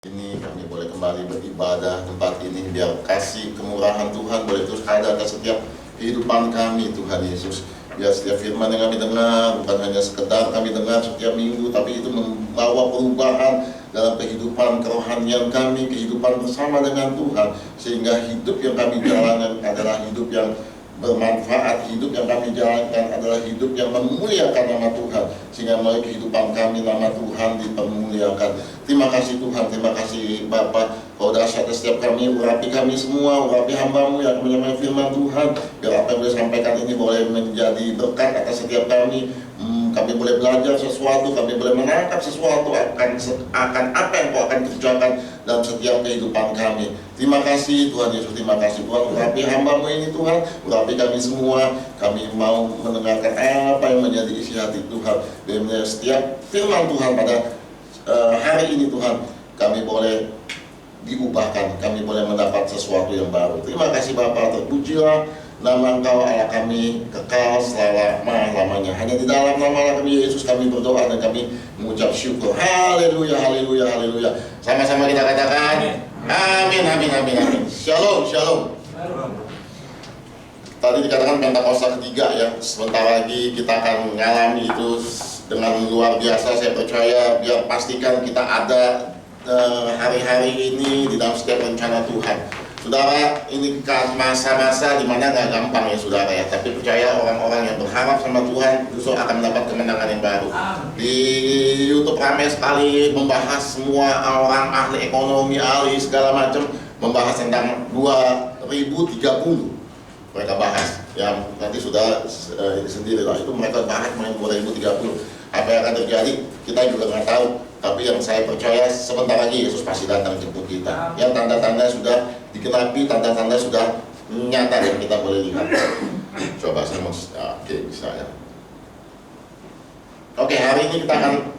Ini kami boleh kembali beribadah tempat ini, biar kasih kemurahan Tuhan boleh terus ada atas setiap kehidupan kami, Tuhan Yesus. Biar setiap firman yang kami dengar bukan hanya sekedar kami dengar setiap minggu, tapi itu membawa perubahan dalam kehidupan kerohanian kami, kehidupan bersama dengan Tuhan, sehingga hidup yang kami jalankan adalah hidup yang bermanfaat. Hidup yang kami jalankan adalah hidup yang memuliakan nama Tuhan, sehingga melalui kehidupan kami nama Tuhan dipermuliakan. Terima kasih Tuhan, terima kasih Bapa. Kau dahsyat setiap kami, urapi kami semua, urapi hamba-Mu yang menyampaikan firman Tuhan, biar apa yang boleh sampaikan ini boleh menjadi berkat atas setiap kami. Kami boleh belajar sesuatu, kami boleh menangkap sesuatu akan apa yang Kau akan kerjakan dalam setiap kehidupan kami. Terima kasih Tuhan Yesus, terima kasih Tuhan. Urapi hamba-Mu ini Tuhan, urapi kami semua. Kami mau mendengarkan apa yang menjadi isi hati Tuhan. Biar setiap firman Tuhan pada hari ini Tuhan, kami boleh diubahkan, kami boleh mendapat sesuatu yang baru. Terima kasih Bapa, terpujilah nama Engkau Allah kami kekal selama-lamanya. Hanya di dalam nama kami Yesus kami berdoa dan kami mengucap syukur. Haleluya, haleluya, haleluya. Sama-sama kita katakan amin, amin, amin, amin. Shalom, shalom. Tadi dikatakan Pentakosta ketiga ya. Sebentar lagi kita akan mengalami itu dengan luar biasa. Saya percaya, biar pastikan kita ada hari-hari ini di dalam setiap rencana Tuhan. Saudara, ini kan masa-masa dimana gak gampang ya saudara ya. Tapi percaya orang-orang yang berharap sama Tuhan justru akan mendapat kemenangan yang baru. Di YouTube ramai sekali membahas semua orang ahli ekonomi, ahli segala macam, membahas tentang 2030. Mereka bahas, ya nanti sudah sendiri lah, itu mereka bahas mengenai 2030. Apa yang akan terjadi kita juga nggak tahu. Tapi yang saya percaya sebentar lagi Yesus pasti datang jemput kita. Yang tanda-tanda sudah dikenapi, tanda-tanda sudah nyata yang kita boleh lihat. Coba saya oke, bisa ya. Oke, hari ini kita akan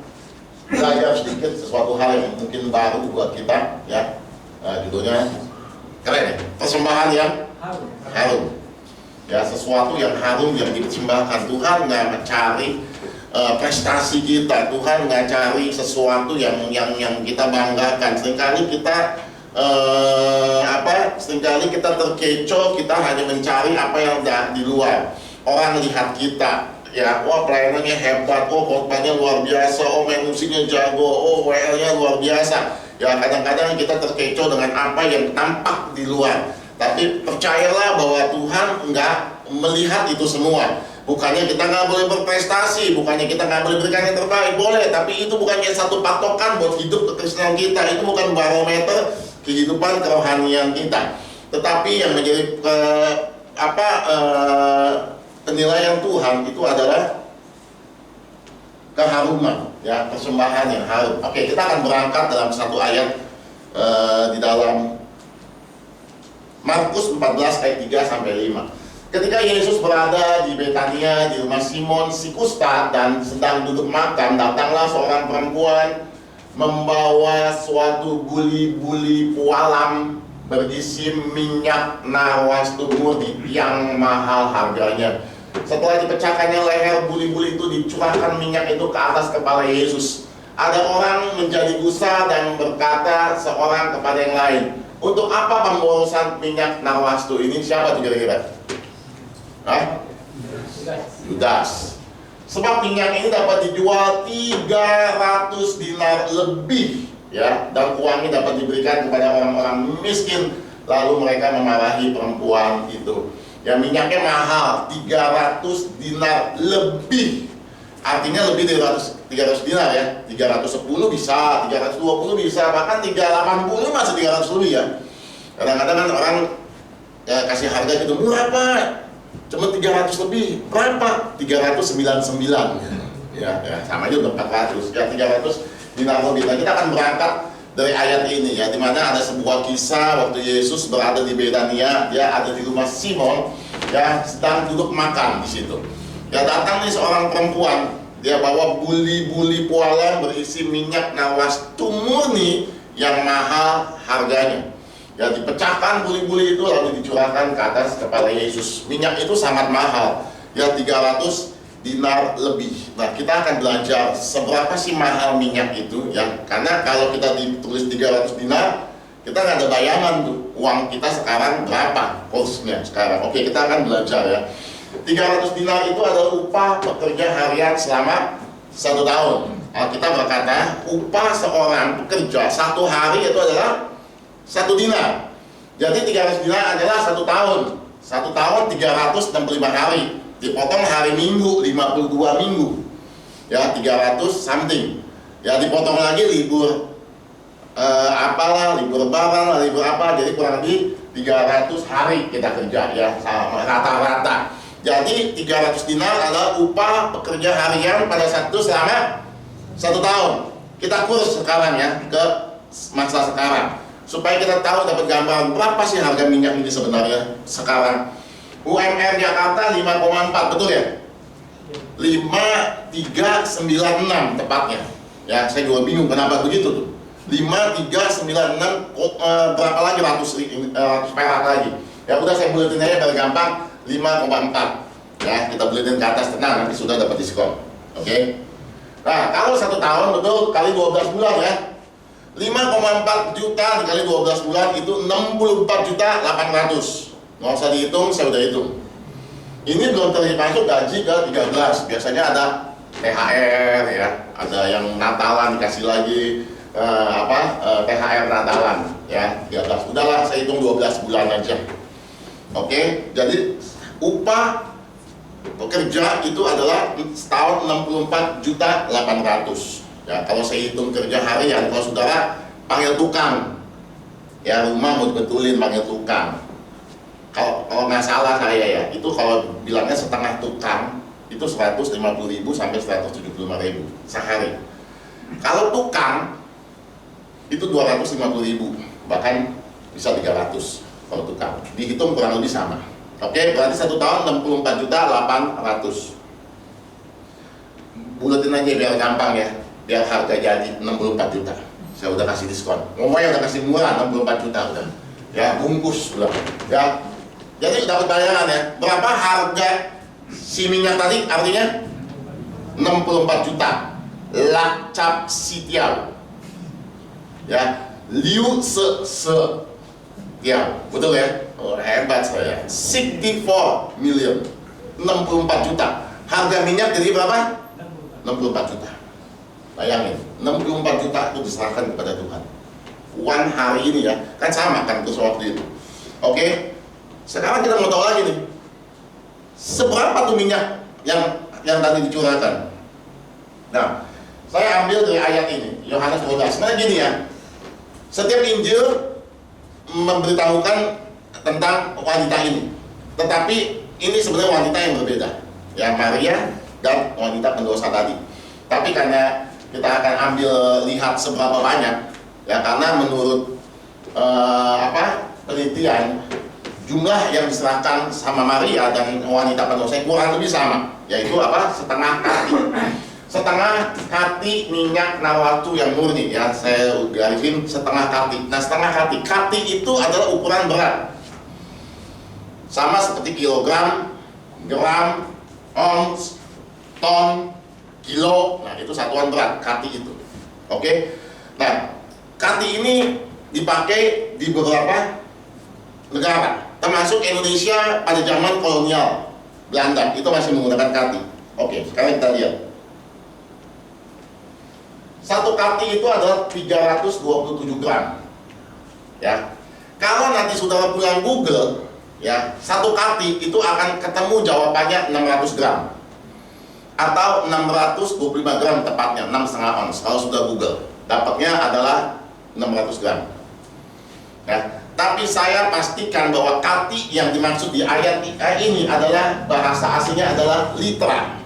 belajar sedikit sesuatu hal yang mungkin baru buat kita ya. Judulnya keren ya, persembahan yang harum. Ya, sesuatu yang harum yang dipersembahkan. Tuhan nggak mencari prestasi kita, Tuhan nggak cari sesuatu yang kita banggakan. Seringkali kita seringkali kita terkecoh, kita hanya mencari apa yang di luar. Orang lihat kita, ya, wah pelayanannya hebat, oh khotbahnya luar biasa, oh main musiknya jago, oh WL-nya luar biasa. Ya, kadang-kadang kita terkecoh dengan apa yang tampak di luar. Tapi percayalah bahwa Tuhan nggak melihat itu semua. Bukannya kita nggak boleh berprestasi, bukannya kita nggak boleh berikan yang terbaik, boleh. Tapi itu bukannya satu patokan buat hidup kekristenan kita. Itu bukan barometer kehidupan kerohanian kita. Tetapi yang menjadi penilaian Tuhan itu adalah keharuman, ya, persembahan yang harum. Oke, kita akan berangkat dalam satu ayat di dalam Markus 14 ayat 3 sampai 5. Ketika Yesus berada di Betania di rumah Simon si kusta dan sedang duduk makan, datanglah seorang perempuan membawa suatu buli-buli pualam berisi minyak narwastu murni yang mahal harganya. Setelah dipecahkannya leher buli-buli itu, dicurahkan minyak itu ke atas kepala Yesus. Ada orang menjadi gusar dan berkata seorang kepada yang lain, untuk apa pemborosan minyak narwastu ini? Siapa tuh kira-kira? Yudas. Sebab minyak ini dapat dijual 300 dinar lebih, ya, dan uangnya dapat diberikan kepada orang-orang miskin. Lalu mereka memarahi perempuan itu. Ya, minyaknya mahal, 300 dinar lebih. Artinya lebih dari 300 dinar ya. 310 bisa, 320 bisa, bahkan 380 masih 300 lebih ya. Kadang-kadang kan orang ya, kasih harga gitu, murah Pak, cuma 300 lebih. Berapa? 399. Ya, sama aja udah 400. Ya, 300 dinar lebih. Nah, kita akan berangkat dari ayat ini ya, dimana ada sebuah kisah waktu Yesus berada di Betania. Dia ada di rumah Simon, ya, sedang duduk makan di situ. Ya, datang nih seorang perempuan. Dia bawa buli-buli pualam berisi minyak narwastu murni yang mahal harganya. Ya, dipecahkan buli-buli itu lalu dicurahkan ke atas kepala Yesus. Minyak itu sangat mahal. Ya, 300 dinar lebih. Nah, kita akan belajar seberapa sih mahal minyak itu ya. Karena kalau kita ditulis 300 dinar, kita nggak ada bayangan tuh uang kita sekarang berapa kursnya sekarang. Oke, kita akan belajar ya. 300 dinar itu adalah upah pekerja harian selama 1 tahun. Kita berkata upah seorang pekerja 1 hari itu adalah 1 dinar. Jadi 300 dinar adalah 1 tahun. 1 tahun 365 hari. Dipotong hari Minggu 52 minggu. Ya, 300 something. Ya, dipotong lagi libur apalah, libur lebaran, libur apa, jadi kurang lebih 300 hari kita kerja ya, sama rata-rata. Jadi 300 dinar adalah upah pekerja harian pada selama 1 tahun. Kita kurs sekarang ya ke masa sekarang supaya kita tahu, dapat gambaran berapa sih harga minyak ini sebenarnya sekarang. UMR Jakarta 5,4, betul ya? 5396 tepatnya. Ya, saya juga bingung kenapa begitu tuh. 5396 berapa lagi ratus perak lagi. Ya udah, saya buletin aja biar gampang. 5,4. Ya, kita buletin ke atas, tenang, nanti sudah dapat diskon. Oke. Nah, kalau 1 tahun betul kali 12 bulan ya. 5,4 juta dikali 12 bulan itu 64.800.000. Nggak usah dihitung, saya udah hitung. Ini belum termasuk gaji ke 13. Biasanya ada THR ya, ada yang Natalan dikasih lagi THR Natalan ya, 13. Udahlah, saya hitung 12 bulan aja. Oke, jadi upah pekerja itu adalah setahun 64.800.000. Ya, kalau saya hitung kerja harian, kalau saudara panggil tukang, ya rumah mau dibetulin panggil tukang. Kalau nggak salah saya ya, itu kalau bilangnya setengah tukang itu 150.000 sampai 175.000 sehari. Kalau tukang itu 250.000, bahkan bisa 300 kalau tukang. Dihitung kurang lebih sama. Oke, berarti 1 tahun 64.800.000. Buletin aja biar gampang ya, biar harga jadi 64 juta. Saya udah kasih diskon. Ngomongnya udah kasih murah 64 juta udah. Ya, bungkus udah. Ya. Jadi dapat bayangan ya, berapa harga si minyak tadi, artinya 64 juta. Lacap sitiau. Ya, liu se ya, betul ya. Oh, hebat saya. 64 million. 64 juta. Harga minyak jadi berapa? 64 juta. Bayangin, 64 juta itu diserahkan kepada Tuhan. Uang hari ini ya, kan sama kan terus waktu itu. Oke. Sekarang kita mau tahu lagi nih, seberapa tuh minyak yang tadi dicurahkan. Nah, saya ambil dari ayat ini, Yohanes 12. Sebenarnya gini ya, setiap Injil memberitahukan tentang wanita ini, tetapi ini sebenarnya wanita yang berbeda, ya, Maria dan wanita pendosa tadi. Tapi karena kita akan ambil lihat seberapa banyak, ya, karena menurut penelitian, jumlah yang diserahkan sama Maria dan wanita pendosa kurang lebih sama, yaitu setengah kati. Setengah kati minyak nawatu yang murni ya, saya garisin setengah kati. Nah, setengah kati itu adalah ukuran berat. Sama seperti kilogram, gram, ons, ton, kilo. Nah, itu satuan berat kati itu. Oke. Nah, kati ini dipakai di beberapa negara, termasuk Indonesia pada zaman kolonial Belanda itu masih menggunakan kati. Oke, sekarang kita lihat. Satu kati itu adalah 327 gram. Ya. Kalau nanti saudara pulang Google, ya, satu kati itu akan ketemu jawabannya 600 gram. Atau 625 gram tepatnya, 6,5 ons. Kalau sudah Google, dapatnya adalah 600 gram. Ya. Tapi saya pastikan bahwa kati yang dimaksud di ayat ini adalah bahasa aslinya adalah litra.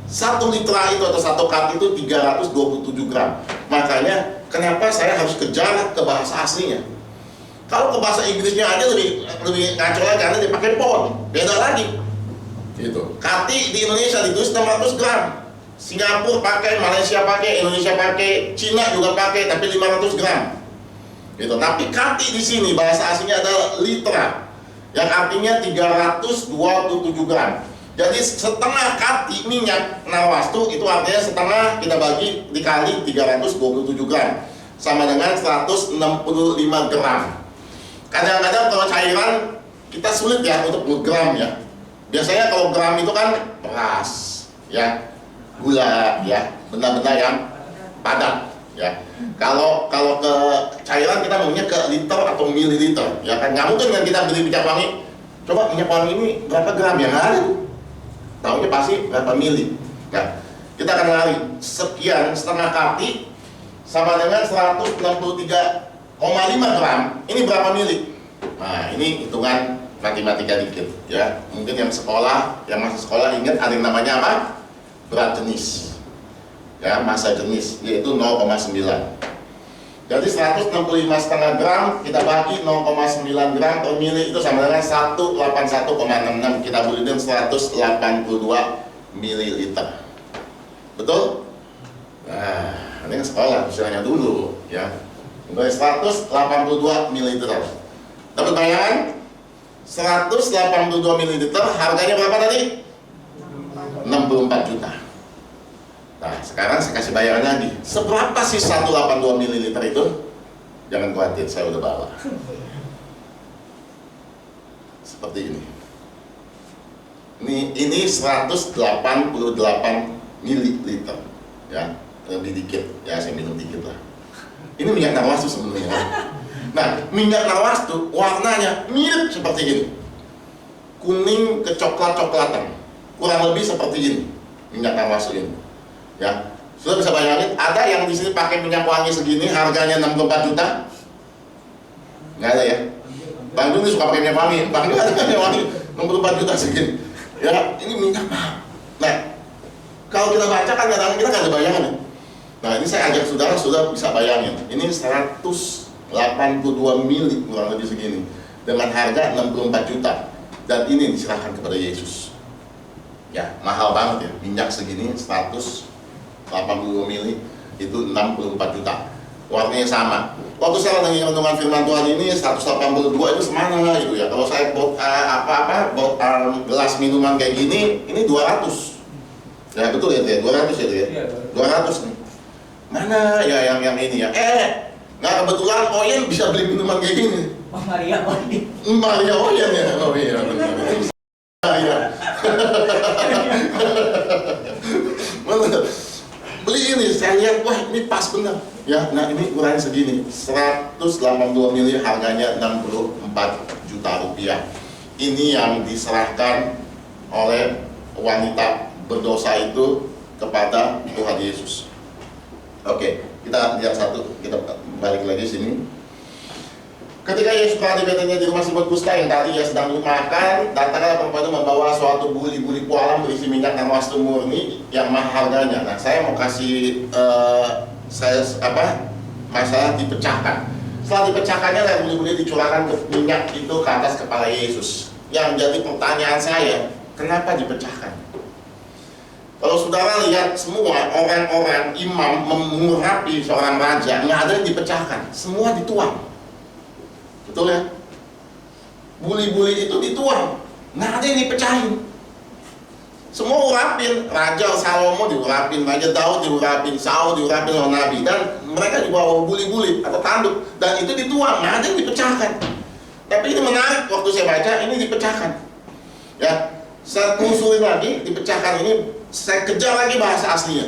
1 litra itu atau 1 kati itu 327 gram. Makanya kenapa saya harus kejar ke bahasa aslinya. Kalau ke bahasa Inggrisnya aja lebih ngaco lagi karena dipakai pound, beda lagi. Gitu. Kati di Indonesia ditulis 600 gram. Singapura pakai, Malaysia pakai, Indonesia pakai, Cina juga pakai, tapi 500 gram. Gitu. Tapi kati di sini bahasa aslinya adalah litra, yang artinya 327 gram. Jadi setengah kati minyak narwastu itu artinya setengah kita bagi dikali 327 gram sama dengan 165 gram. Kadang-kadang kalau cairan kita sulit ya untuk ngegram ya. Biasanya kalau gram itu kan beras ya, gula ya, benda-benda yang padat ya. Kalau ke cairan kita maunya ke liter atau mililiter ya kan. Nggak mungkin kan kita beli minyak wangi, coba minyak wangi ini berapa gram ya, nggak ada tuh. Tahunya pasti berapa mili. Nah, kita akan lari sekian setengah kati sama dengan 163,5 gram. Ini berapa mili? Nah, ini hitungan matematika dikit ya. Mungkin yang sekolah, yang masih sekolah ingat ada yang namanya apa? Berat jenis. Ya, massa jenis yaitu 0,9. Jadi 165,5 gram kita bagi 0,9 gram per mili itu sama dengan 181,66. Kita buliin 182 mililiter. Betul? Nah, ini kan sekolah misalnya dulu ya. Mulai 182 mililiter. Dapat bayangan? 182 mililiter harganya berapa tadi? 64 juta. Nah, sekarang saya kasih bayaran lagi. Seberapa sih 182 ml itu? Jangan khawatir, saya udah bawa. Seperti ini. Ini 188 ml ya, lebih dikit. Ya, saya minum dikit lah. Ini minyak narwastu sebenarnya. Nah, minyak narwastu warnanya mirip seperti ini. Kuning ke coklat-coklatan. Kurang lebih seperti ini minyak narwastu ini. Ya, sudah bisa bayangin, ada yang di sini pakai minyak wangi segini, harganya 64 juta? Nggak ada ya? Bang Jun suka pakai minyak wangi, Bang Jun ada minyak wangi 64 juta segini. Ya, ini minyak mahal. Nah, kalau kita baca kan kadang-kadang kita nggak ada bayangan. Nah, ini saya ajak saudara sudah bisa bayangin. Ini 182 mili kurang lebih segini, dengan harga 64 juta. Dan ini diserahkan kepada Yesus. Ya, mahal banget ya, minyak segini 182 mili itu 64 juta. Warnanya sama. Waktu saya lagi renungan firman Tuhan ini 182 itu semana gitu ya. Kalau saya gelas minuman kayak gini, ini 200. Ya betul ya, 200 ya, ya. 200 nih. Mana ya yang ini ya? Nggak kebetulan Oyen bisa beli minuman kayak gini. Oh, Maria Oyen. Maria Oyen ya. Oh iya benar. Maria. Beli ini, saya lihat, wah ini pas benar ya. Nah ini ukurannya segini, 182 mili harganya 64 juta rupiah. Ini yang diserahkan oleh wanita berdosa itu kepada Tuhan Yesus. Oke, kita lihat satu, kita balik lagi sini. Ketika Yesus berada di Betania di rumah Simon Kusta yang tadi ia sedang makan, datanglah perempuan itu membawa suatu buli-buli pualam berisi minyak narwastu murni yang mahal harganya. Nah, saya mau kasih masalah dipecahkan. Setelah dipecahkannya, buli-buli dicurahkan ke minyak itu ke atas kepala Yesus. Yang jadi pertanyaan saya, kenapa dipecahkan? Kalau saudara lihat semua orang-orang imam mengurapi seorang raja, nggak ada yang dipecahkan, semua dituang. Betul ya? Buli-buli itu dituang, nggak ada yang dipecahin. Semua urapin, Raja Salomo diurapin, Raja Daud diurapin, Saul diurapin oleh Nabi, dan mereka dibawa buli-buli atau tanduk, dan itu dituang, nggak ada yang dipecahkan. Tapi ini menarik, waktu saya baca ini dipecahkan. Ya, saya telusurin lagi, dipecahkan ini, saya kejar lagi bahasa aslinya.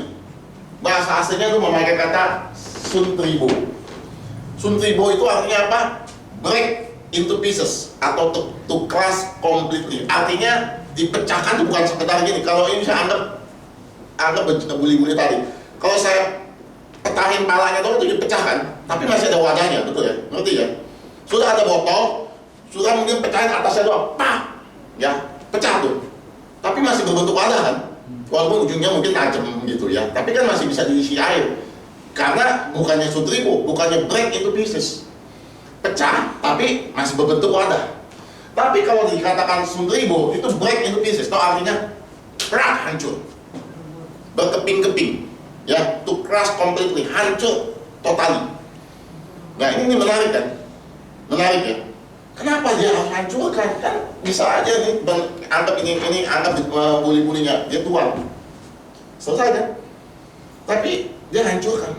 Bahasa aslinya itu memakai kata suntribo. Suntribo itu artinya apa? Break into pieces atau to crush completely. Artinya dipecahkan itu bukan sekedar gini. Kalau ini saya anggap buli-buli tadi. Kalau saya petahin palanya itu dipecahkan, tapi masih ada wadahnya, betul ya? Ngerti ya? Sudah ada botol, sudah mungkin pecahin atasnya doang, pak, ya pecah tuh. Tapi masih berbentuk wadah kan? Walaupun ujungnya mungkin tajam gitu ya. Tapi kan masih bisa diisi air. Karena bukannya suntribo, bukannya break into pieces. Pecah, tapi masih berbentuk wadah. Tapi kalau dikatakan suntribo, itu break into pieces, itu artinya hancur, berkeping-keping, ya, to crush completely, hancur totally. Nah ini menarik kan? Menarik ya. Kenapa dia harus hancurkan? Kan bisa aja nih, anggap ini anggap bully-bulinya, dia tuang. Selesai kan? Tapi dia hancurkan.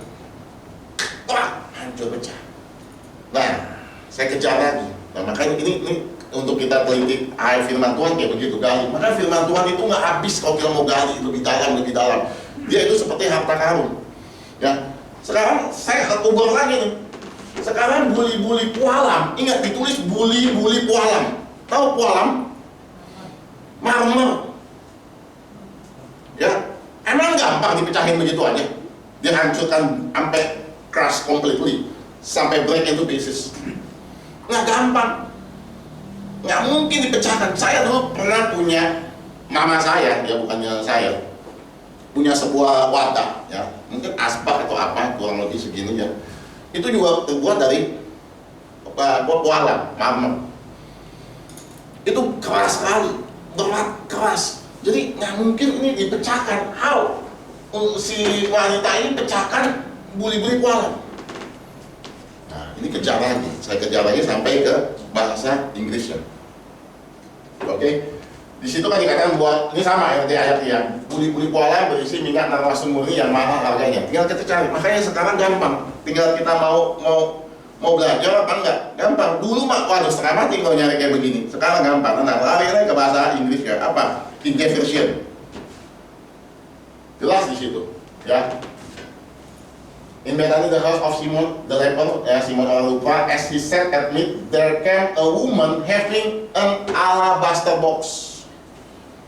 Wah, hancur pecah. Nah, saya kejar lagi. Nah, makanya ini untuk kita teliti firman Tuhan kayak begitu gali. Maka firman Tuhan itu nggak habis kalau kita mau gali lebih dalam. Dia itu seperti harta karun. Ya, sekarang saya ubah lagi nih. Sekarang buli-buli pualam, ingat ditulis buli-buli pualam. Tahu pualam? Marmer. Ya, emang gampang dipecahin begitu aja. Dihancurkan sampai crush completely, sampai break into pieces. Nggak gampang. Nggak mungkin dipecahkan. Saya dulu pernah punya, mama saya, ya bukannya saya, punya sebuah wadah, ya mungkin asbak atau apa, kurang lebih segini ya. Itu juga terbuat dari pualam, marmer. Itu keras sekali, berat, keras. Jadi nggak mungkin ini dipecahkan. How? Si wanita ini pecahkan buli-buli pualam. Nah, ini kejar lagi. Saya kejar lagi sampai ke bahasa Inggrisnya. Oke. Di situ kan dikatakan bahwa ini sama ya di ayat yang buli-buli pualam berisi minyak narwastu murni yang mahal harganya. Tinggal kita cari. Makanya sekarang gampang. Tinggal kita mau belajar apa enggak? Gampang. Dulu mah waduh setengah mati kalau nyari kayak begini. Sekarang gampang. Nah, lari ke bahasa Inggris ya. Apa? King James Version. Jelas di situ, ya. In Bethany, the house of Simon the leper, Simon orang lupa, as he sat at meat, there came a woman having an alabaster box.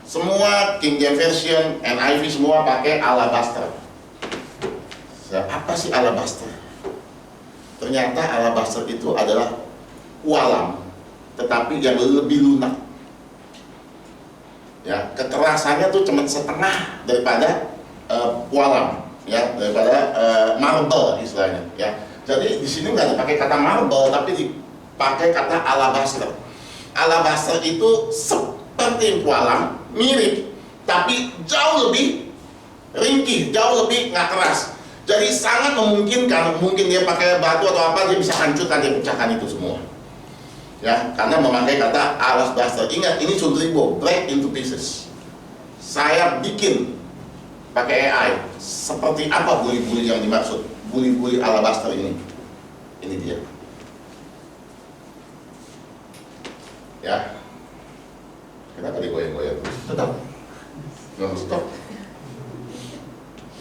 Semua King James Version, NIV semua pakai alabaster. Apa sih alabaster? Ternyata alabaster itu adalah pualam, tetapi yang lebih lunak. Ya, kekerasannya tuh cuma setengah daripada pualam, ya, daripada marble istilahnya. Ya, jadi di sini nggak dipakai kata marble, tapi dipakai kata alabaster. Alabaster itu seperti pualam, mirip, tapi jauh lebih ringkih, jauh lebih nggak keras. Jadi sangat memungkinkan, mungkin dia pakai batu atau apa, dia bisa hancurkan, dia pecahkan itu semua. Ya, karena memakai kata alabaster. Ingat, ini Sundribo, break into pieces. Saya bikin pakai AI. Seperti apa buli-buli yang dimaksud? Buli-buli alabaster ini. Ini dia. Ya. Kenapa digoyang-goyang? Tetap. Nggak stop.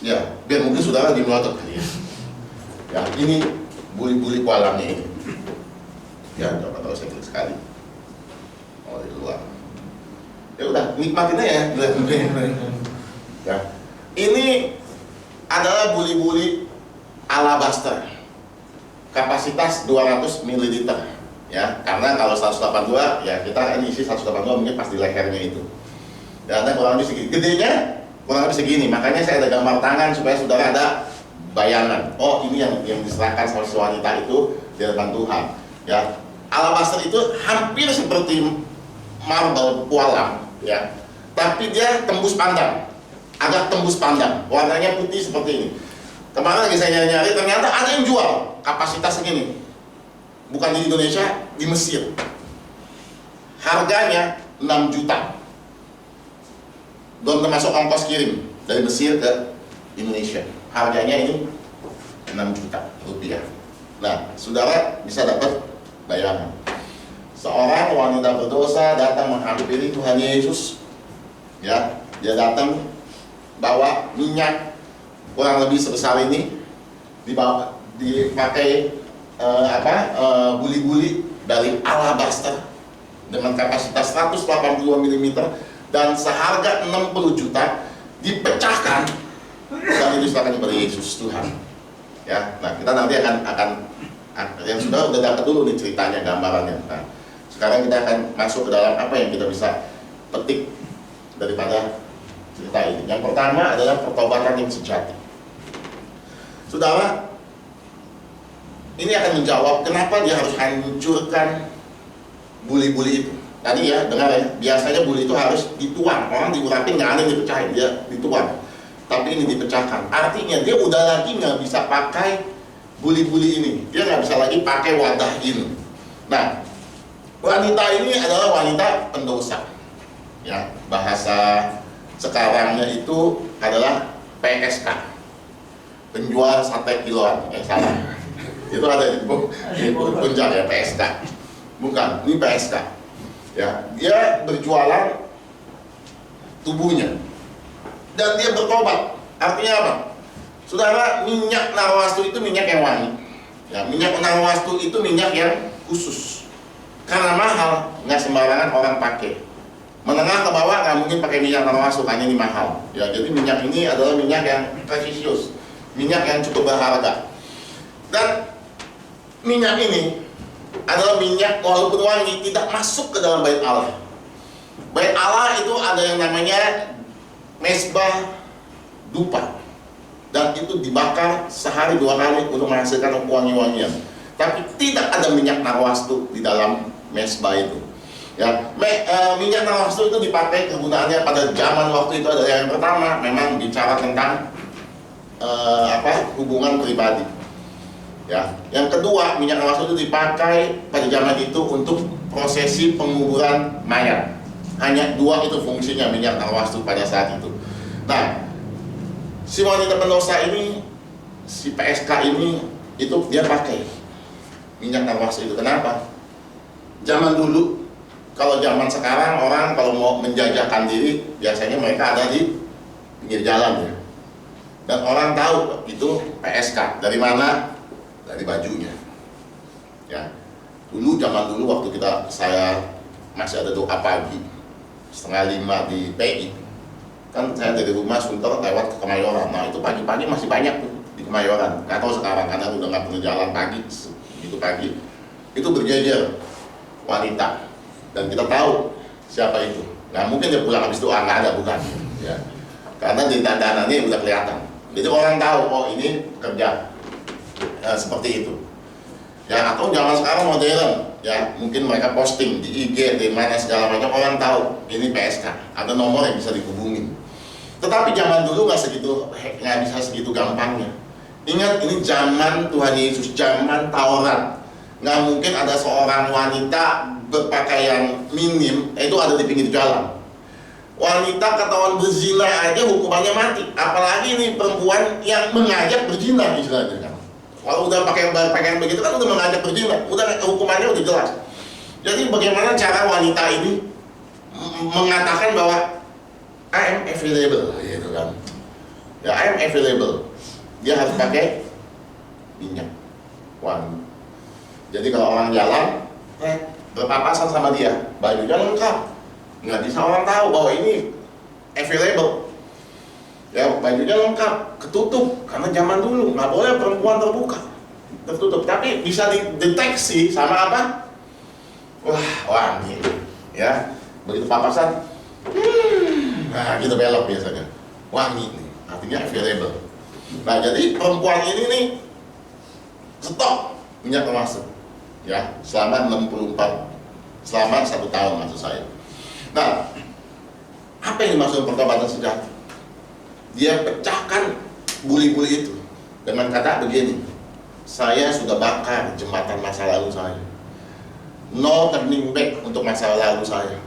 Ya, biar mungkin saudara dimelotot kali ya. Ya, ini buli-buli pualamnya ini. Ya, coba tahu saya klik sekali. Oh, di luar. Ya udah, nikmatin aja ya. Ya. Ini adalah buli-buli alabaster. Kapasitas 200 ml. Ya, karena kalau 182 ya kita ini isi 182 mungkin pas di lehernya itu. Dan kurang lebih segini. Gedenya kurang lebih segini. Makanya saya ada gambar tangan supaya saudara ada bayangan. Oh, ini yang diserahkan sama si wanita itu di hadapan Tuhan. Ya. Alabaster itu hampir seperti marble pualam, ya. Tapi dia tembus pandang, agak tembus pandang. Warnanya putih seperti ini. Kemarin lagi saya nyari-nyari, ternyata ada yang jual kapasitas segini. Bukan di Indonesia, di Mesir. Harganya 6 juta. Belum termasuk ongkos kirim dari Mesir ke Indonesia. Harganya ini 6 juta rupiah. Nah, saudara bisa dapat bayangan. Seorang wanita berdosa datang menghampiri Tuhan Yesus. Ya, dia datang bawa minyak kurang lebih sebesar ini, dipakai buli-buli dari alabaster dengan kapasitas 180 mm dan seharga 60 juta dipecahkan dan itu diserahkan kepada Yesus Tuhan. Ya, nah kita nanti akan yang sudah dapat dulu nih ceritanya, gambarannya. Nah, sekarang kita akan masuk ke dalam apa yang kita bisa petik daripada cerita ini. Yang pertama adalah pertobatan yang sejati. Saudara, ini akan menjawab kenapa dia harus hancurkan buli-buli itu. Tadi ya, dengar ya, biasanya buli itu harus dituang. Orang diurapin nggak ada yang dipecahin, dia dituang. Tapi ini dipecahkan. Artinya dia udah lagi nggak bisa pakai buli-buli ini, dia nggak bisa lagi pakai wadah ini. Nah, Wanita ini adalah wanita pendosa. Ya, bahasa sekarangnya itu adalah PSK, penjual sate kiloan. Salah. Itu ada di Puncak ya, PSK. Bukan, ini PSK. Ya, dia berjualan tubuhnya dan dia bertobat. Artinya apa? Saudara, minyak narwastu itu minyak yang wangi. Ya, minyak narwastu itu minyak yang khusus. Karena mahal, nggak sembarangan orang pakai. Menengah ke bawah nggak mungkin pakai minyak narwastu, karena ini mahal. Ya, jadi minyak ini adalah minyak yang precious, minyak yang cukup berharga. Dan minyak ini adalah minyak walaupun wangi tidak masuk ke dalam bait Allah. Bait Allah itu ada yang namanya mesbah dupa, dan itu dibakar sehari 2 kali untuk menghasilkan wangi-wangian. Tapi tidak ada minyak narwastu di dalam mesbah itu. Ya, minyak narwastu itu dipakai kegunaannya pada zaman waktu itu adalah yang pertama memang bicara tentang hubungan pribadi. Ya, yang kedua minyak narwastu itu dipakai pada zaman itu untuk prosesi penguburan mayat. Hanya 2 itu fungsinya minyak narwastu pada saat itu. Nah, si wanita pendosa ini, si PSK ini, itu dia pakai minyak narwastu itu. Kenapa? Zaman dulu, kalau zaman sekarang orang kalau mau menjajakan diri, biasanya mereka ada di pinggir jalan ya. Dan orang tahu itu PSK. Dari mana? Dari bajunya. Ya. Zaman dulu waktu saya masih ada doa pagi 4:30 di PI. Kan saya dari rumah Sunter lewat ke Kemayoran. Nah, itu pagi-pagi masih banyak tuh di Kemayoran. Nggak tahu sekarang karena udah nggak pernah jalan pagi, itu pagi. Itu berjejer wanita. Dan kita tahu siapa itu. Nggak mungkin dia pulang habis doa, nggak ada, bukan. Ya. Karena di dandanannya udah kelihatan. Jadi orang tahu, oh ini kerja seperti itu. Ya, atau zaman sekarang modern, ya mungkin mereka posting di IG, di mana segala macam, orang tahu ini PSK. Ada nomor yang bisa dihubungin. Tetapi zaman dulu nggak bisa segitu gampangnya. Ingat, ini zaman Tuhan Yesus, zaman Taurat. Nggak mungkin ada seorang wanita berpakaian minim itu ada di pinggir jalan. Wanita ketahuan berzina aja hukumannya mati. Apalagi ini perempuan yang mengajak berzina istilahnya kan. Kalau udah pakai pakaian begitu kan udah mengajak berzina, udah hukumannya udah jelas. Jadi bagaimana cara wanita ini mengatakan bahwa I am available, gitu kan? Ya, I am available. Dia harus pakai minyak wangi. Jadi kalau orang jalan, berpapasan sama dia, bajunya lengkap, nggak bisa orang tahu bahwa ini available. Ya, bajunya lengkap, ketutup, karena zaman dulu nggak boleh perempuan tertutup. Tapi bisa dideteksi sama apa? Wah, wangi, ya. Begitu papasan, nah gitu belok biasanya, wangi nih, artinya available. Nah, jadi perempuan ini nih stop minyak termasuk, ya, selama 1 tahun maksud saya. Nah, apa yang dimaksud pertobatan sejati? Dia pecahkan buli-buli itu dengan kata begini, saya sudah bakar jembatan masa lalu saya, no turning back untuk masa lalu saya.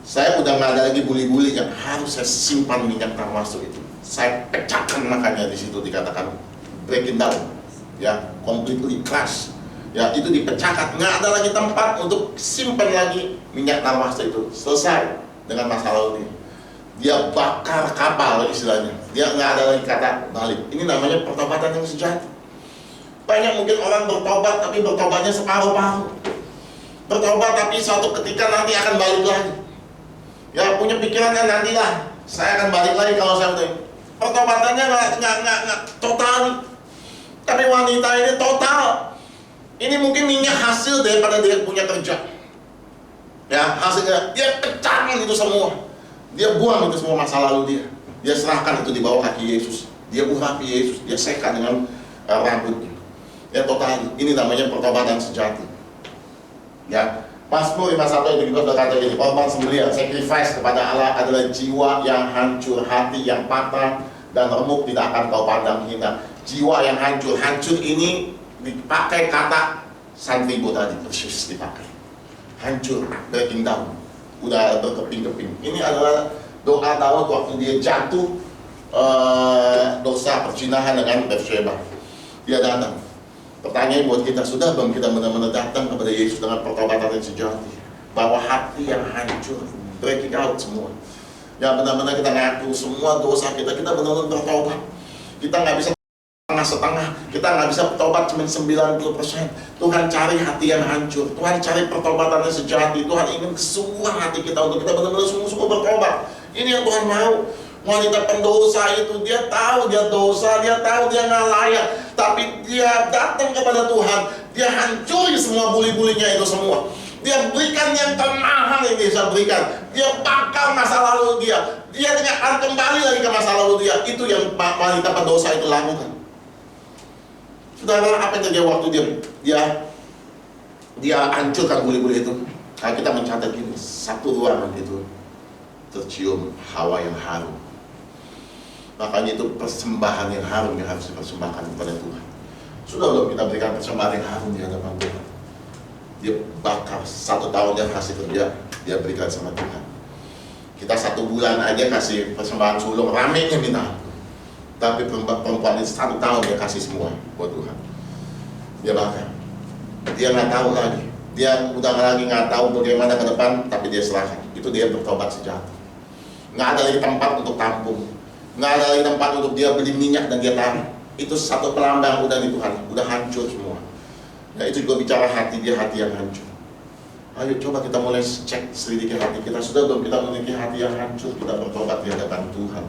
Saya udah nggak ada lagi buli-buli yang harus saya simpan minyak termasuk itu. Saya pecahkan, makanya di situ dikatakan breaking down, ya, completely crash. Ya, itu dipecahkan, nggak ada lagi tempat untuk simpan lagi minyak narwastu itu. Selesai dengan masa lalu ini. Dia bakar kapal istilahnya. Dia nggak ada lagi kata balik. Ini namanya pertobatan yang sejati. Banyak mungkin orang bertobat tapi bertobatnya separuh-paruh. Bertobat tapi suatu ketika nanti akan balik lagi. Ya, punya pikiran kan nantilah saya akan balik lagi kalau saya udah. Pertobatannya nggak total. Tapi wanita ini total. Ini mungkin minyak hasil daripada dia punya kerja. Ya, hasilnya dia pecahkan itu semua. Dia buang itu semua masa lalu dia. Dia serahkan itu di bawah kaki Yesus. Dia urapi Yesus. Dia sekat dengan rambutnya. Ya, total. Ini namanya pertobatan sejati. Ya, Mazmur 51 itu juga sudah kata gini, korban sembelihan, sacrifice kepada Allah adalah jiwa yang hancur, hati yang patah dan remuk tidak akan kau pandang hina. Jiwa yang hancur ini dipakai kata santribo tadi, persis dipakai. hancur, breaking down, udah berkeping-keping. Ini adalah doa Daud waktu dia jatuh dosa perzinahan dengan Bathsheba. Dia datang. Pertanyaan buat kita, sudah belum kita benar-benar datang kepada Yesus dengan pertobatan yang sejati, bahwa hati yang hancur, breaking out semua, yang benar-benar kita ngaku semua dosa kita benar-benar bertobat. Kita nggak bisa setengah-setengah, kita nggak bisa bertobat cuma 90%. Tuhan cari hati yang hancur, Tuhan cari pertobatan yang sejati. Tuhan ingin keseluruhan hati kita untuk kita benar-benar sungguh-sungguh bertobat. Ini yang Tuhan mau. Wanita pendosa itu, dia tahu dia dosa, dia tahu dia nggak layak, tapi dia datang kepada Tuhan, dia hancuri semua buli-bulinya itu semua. Dia berikan yang termahal yang dia bisa berikan. Dia bakar masa lalu dia akan kembali lagi ke masa lalu dia. Itu yang wanita pendosa itu lakukan. Saudara, apa yang terjadi waktu dia hancurkan buli-buli itu? Kalau kita mencatat gini, satu ruangan itu tercium hawa yang harum. Makanya itu persembahan yang harum yang harus dipersembahkan kepada Tuhan. Sudah belum kita berikan persembahan yang harum di hadapan Tuhan? Dia bakar 1 tahun dia kasih kerja, dia berikan sama Tuhan. Kita 1 bulan aja kasih persembahan sulung, ramenya minta. Tapi perempuan ini 1 tahun dia kasih semua buat Tuhan. Dia bakar. Dia nggak tahu lagi. Dia udah nggak tahu bagaimana ke depan, tapi dia serahkan. Itu dia bertobat sejati. Nggak ada lagi tempat untuk tampung. Nggak ada lagi tempat untuk dia beli minyak dan dia taruh. Itu satu pelambang udah di Tuhan, udah hancur semua. Nah itu juga bicara hati dia, hati yang hancur. Ayo coba kita mulai cek, selidiki hati kita. Sudah belum kita memiliki hati yang hancur, kita bertobat di hadapan Tuhan?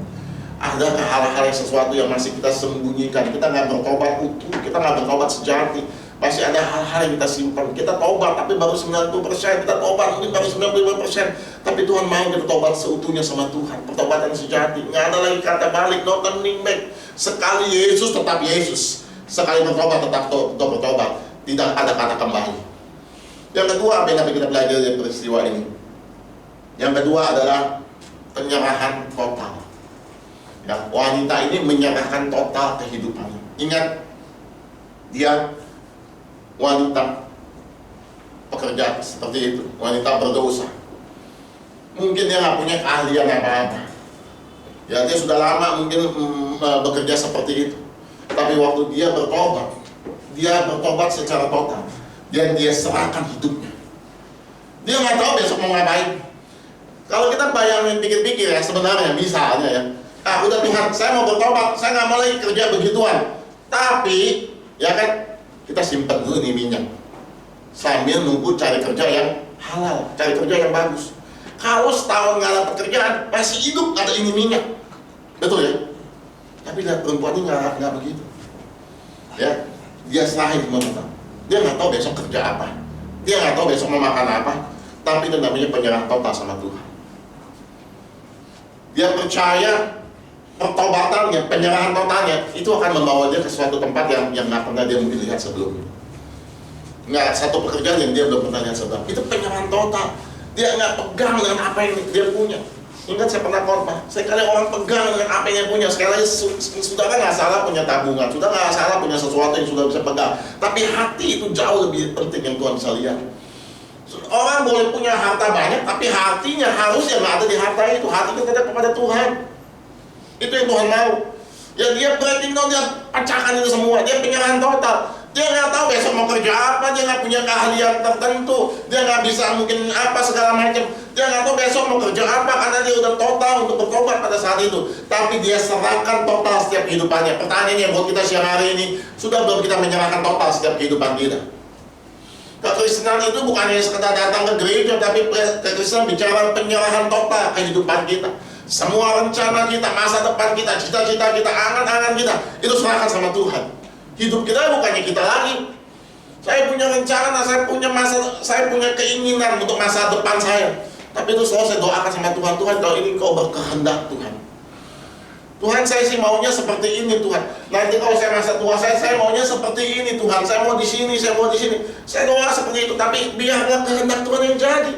Adakah hal-hal yang sesuatu yang masih kita sembunyikan? Kita nggak bertobat utuh, kita nggak bertobat sejati. Masih ada hal-hal yang kita simpan. Kita tobat tapi baru 90%, kita tobat mungkin baru 95%. Tapi Tuhan mau kita tobat seutuhnya sama Tuhan. Pertobatan sejati, nggak ada lagi kata balik, no turning back. Sekali Yesus tetap Yesus, sekali bertobat tetap bertobat. Tidak ada kata kembali. Yang kedua, apa yang kita belajar dari peristiwa ini? Yang kedua adalah penyerahan total. Ya, wanita ini menyerahkan total kehidupannya. Ingat, dia wanita pekerja seperti itu, wanita berdosa. Mungkin dia nggak punya keahlian apa-apa. Ya, dia sudah lama mungkin bekerja seperti itu. Tapi waktu dia bertobat secara total. Dan dia serahkan hidupnya. Dia nggak tahu besok mau ngapain. Kalau kita bayangin pikir-pikir ya, sebenarnya misalnya ya, udah Tuhan, saya mau bertobat, saya nggak mau lagi kerja begituan. Tapi, ya kan, kita simpan dulu nih minyak sambil nunggu cari kerja yang halal, cari kerja yang bagus. Kalau setahun nggak ada pekerjaan, masih hidup ada ini minyak, betul ya? Tapi lihat perempuan ini nggak begitu. Ya, dia serahin semua tentang. Dia nggak tahu besok kerja apa, dia nggak tahu besok mau makan apa. Tapi itu namanya penyerahan total sama Tuhan. Dia percaya pertobatannya, penyerahan totalnya itu akan membawa dia ke suatu tempat yang nggak pernah dia mungkin lihat sebelumnya. Nggak satu pekerjaan yang dia belum pernah lihat sebelumnya. Itu penyerahan total. Dia nggak pegang dengan apa yang dia punya. Ingat saya pernah khotbah, sekali orang pegang dengan apa yang dia punya. Sekali lagi, saudara nggak salah punya tabungan, sudah nggak salah punya sesuatu yang sudah bisa pegang. Tapi hati itu jauh lebih penting yang Tuhan bisa lihat. Orang boleh punya harta banyak, tapi hatinya harusnya nggak ada di harta itu. Hatinya tetap kepada Tuhan. Itu yang Tuhan mau. Ya dia breaking down, dia pecahkan itu semua. Dia penyerahan total. Dia nggak tahu besok mau kerja apa, dia nggak punya keahlian tertentu, dia nggak bisa mungkin apa segala macam. Dia nggak tahu besok mau kerja apa karena dia udah total untuk bertobat pada saat itu. Tapi dia serahkan total setiap kehidupannya. Pertanyaannya buat kita siang hari ini, sudah belum kita menyerahkan total setiap kehidupan kita? Kekristenan itu bukan hanya sekedar datang ke gereja, tapi kekristenan bicara penyerahan total kehidupan kita. Semua rencana kita, masa depan kita, cita-cita kita, angan-angan kita, itu serahkan sama Tuhan. Hidup kita bukannya kita lagi. Saya punya rencana, saya punya keinginan untuk masa depan saya. Tapi itu selalu saya doakan sama Tuhan, Tuhan kalau ini kau berkehendak Tuhan. Tuhan saya sih maunya seperti ini Tuhan. Nanti kalau saya masa tua saya maunya seperti ini Tuhan. Saya mau di sini, saya mau di sini. Saya doa seperti itu, tapi biarlah kehendak Tuhan yang jadi.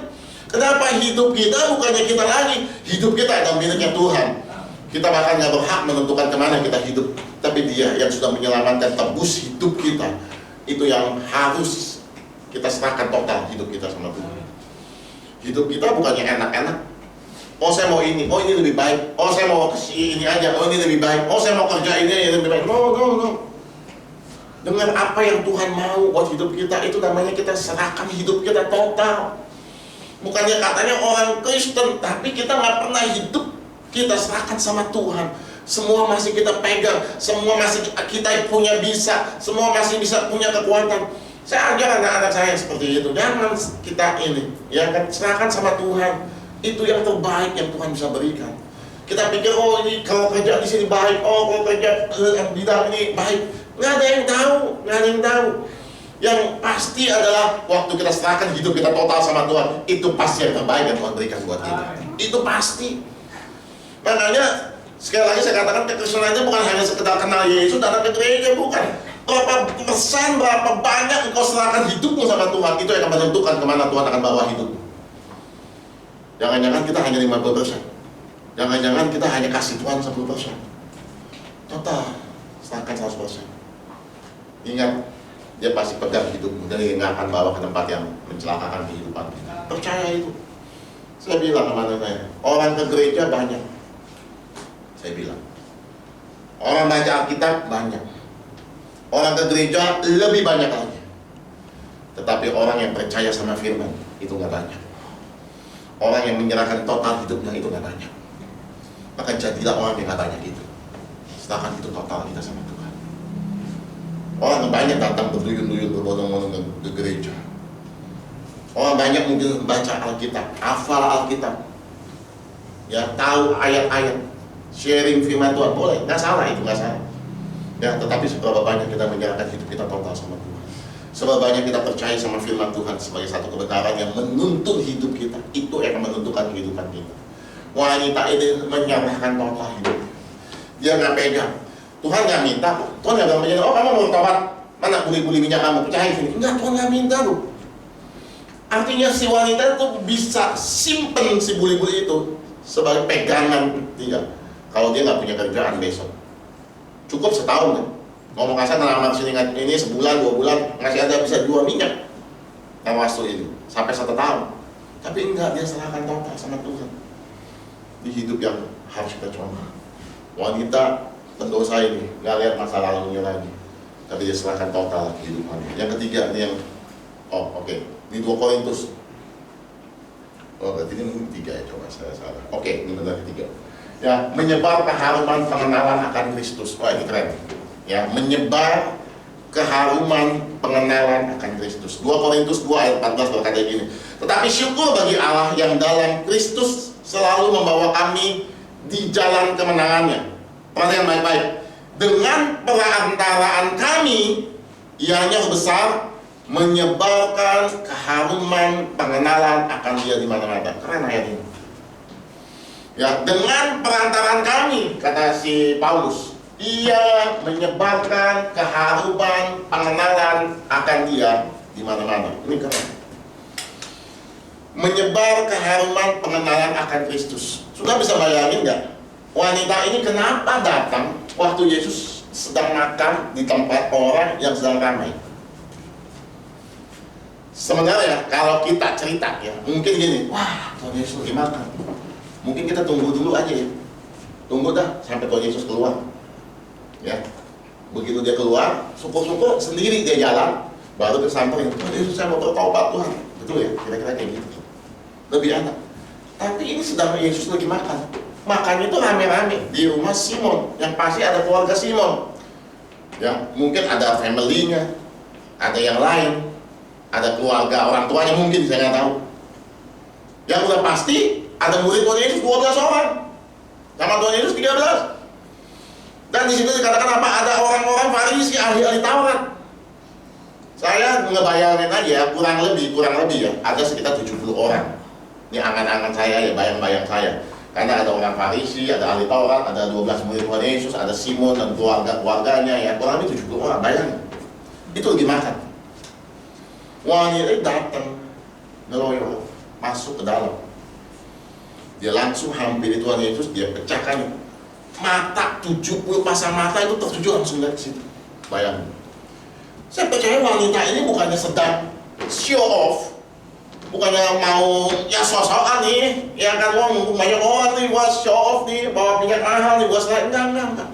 Kenapa hidup kita bukannya kita lagi? Hidup kita adalah miliknya Tuhan. Kita bahkan nggak berhak menentukan kemana kita hidup. Tapi Dia yang sudah menyelamatkan, tebus hidup kita. Itu yang harus kita serahkan total hidup kita sama Tuhan. Hidup kita bukannya enak-enak. Oh saya mau ini, oh ini lebih baik. Oh saya mau kasih ini aja, oh ini lebih baik. Oh saya mau kerja ini lebih baik. No, no, no. Dengan apa yang Tuhan mau buat hidup kita, itu namanya kita serahkan hidup kita total. Bukannya katanya orang Kristen, tapi kita nggak pernah hidup kita serahkan sama Tuhan. Semua masih kita pegang, semua masih kita punya bisa, semua masih bisa punya kekuatan. Saya ajar anak-anak saya seperti itu. Jangan kita ini, ya kan, serahkan sama Tuhan. Itu yang terbaik yang Tuhan bisa berikan. Kita pikir, oh ini kalau kerja di sini baik, oh kalau kerja bidang ini baik. Nggak ada yang tahu, nggak ada yang tahu. Yang pasti adalah waktu kita serahkan hidup kita total sama Tuhan, itu pasti yang terbaik yang Tuhan berikan buat kita. Itu pasti. Makanya sekali lagi saya katakan, kekristenan itu bukan hanya sekedar kenal Yesus, datang ke gereja, bukan. Berapa persen, berapa banyak engkau serahkan hidupmu sama Tuhan, itu yang akan menentukan kemana Tuhan akan bawa hidupmu. Jangan-jangan kita hanya 50%. Jangan-jangan kita hanya kasih Tuhan 10%. Total, serahkan 100%. Ingat, dia pasti pegang hidupmu, dan dia nggak akan bawa ke tempat yang mencelakakan kehidupan kita. Percaya itu. Saya bilang kemana saya, orang ke gereja banyak. Saya bilang, orang baca Alkitab banyak. Orang ke gereja lebih banyak lagi. Tetapi orang yang percaya sama firman itu nggak banyak. Orang yang menyerahkan total hidupnya itu nggak banyak. Maka jadilah orang yang nggak banyak itu. Serahkan itu total kita sama Tuhan. Orang banyak datang berduyun-duyun berbondong-bondong ke gereja. Orang banyak mungkin baca Alkitab, hafal Alkitab, ya, tahu ayat-ayat, sharing firman Tuhan, boleh, nggak salah itu, nggak salah. Ya, tetapi seberapa banyak kita menyerahkan hidup kita total sama Tuhan. Seberapa banyak kita percaya sama firman Tuhan sebagai satu kebenaran yang menuntun hidup kita. Itu yang akan menentukan kehidupan kita. Wanita ini menyerahkan total hidup. Dia nggak pegang. Tuhan nggak minta. Tuhan nggak bilang, oh kamu mau tobat, mana buli-buli minyak kamu, pecahin sini. Enggak, Tuhan nggak minta loh. Artinya si wanita itu bisa simpen si buli-buli itu sebagai pegangan dia. Kalau dia nggak punya kerjaan besok. Cukup setahun kan. Ngomong kasar nama sini ini sebulan 2 bulan ngasih ada bisa 2 minyak yang waktu ini sampai 1 tahun. Tapi enggak, dia serahkan total sama Tuhan. Di hidup yang harus kita coba. Wanita pendosa ini nggak lihat masa lalunya lagi, tapi dia serahkan total kehidupannya. Yang ketiga ini yang di 2 Korintus. Oh berarti ini 3 ya, coba saya salah. Oke, ini benar 3. Ya, menyebar keharuman pengenalan akan Kristus. Wah ini keren. Ya, menyebar keharuman pengenalan akan Kristus. 2 Korintus 2 ayat 14 berkata gini. Tetapi syukur bagi Allah yang dalam Kristus selalu membawa kami di jalan kemenangannya. Perhatikan baik-baik. Dengan perantaraan kami, ianya besar, menyebarkan keharuman pengenalan akan Dia di mana-mana. Keren ayat ini. Ya, dengan perantaraan kami, kata si Paulus, ia menyebarkan keharuman pengenalan akan Dia di mana-mana. Ini keren. Menyebar keharuman pengenalan akan Kristus. Sudah bisa bayangin nggak? Wanita ini kenapa datang waktu Yesus sedang makan di tempat orang yang sedang ramai? Sebenarnya kalau kita cerita ya, mungkin gini, wah Tuhan Yesus lagi makan. Mungkin kita tunggu dulu aja ya. Tunggu dah sampai Tuhan Yesus keluar. Ya. Begitu dia keluar, syukur-syukur sendiri dia jalan, baru disamperin, Tuhan Yesus saya mau bertobat Tuhan. Betul ya? Kira-kira kayak gitu. Lebih enak. Tapi ini sedang Yesus lagi makan. Makannya itu rame-rame di rumah Simon, yang pasti ada keluarga Simon. Ya, mungkin ada family-nya, ada yang lain, ada keluarga orang tuanya mungkin, saya nggak tahu. Yang udah pasti ada murid Tuhan Yesus 12 orang, sama Tuhan Yesus 13. Dan di situ dikatakan apa? Ada orang-orang Farisi, ahli-ahli Taurat. Saya ngebayangin aja, kurang lebih ya, ada sekitar 70 orang. Ini angan-angan saya ya, bayang-bayang saya. Karena ada orang Farisi, ada ahli Taurat, ada 12 murid Tuhan Yesus, ada Simon dan keluarganya ya, kurang lebih 70 orang, bayangin. Itu lagi makan. Wanita datang, ngeloyo, masuk ke dalam. Dia langsung hampiri Tuhan Yesus, dia pecahkan mata, 70 pasang mata itu tertuju langsung lihat ke situ. Bayangin. Saya percaya wanita ini bukannya sedang show off, Bukannya mau ya sosokan nih, ya kan wong banyak orang nih buat show off nih, bawa minyak mahal nih buat selain enggak.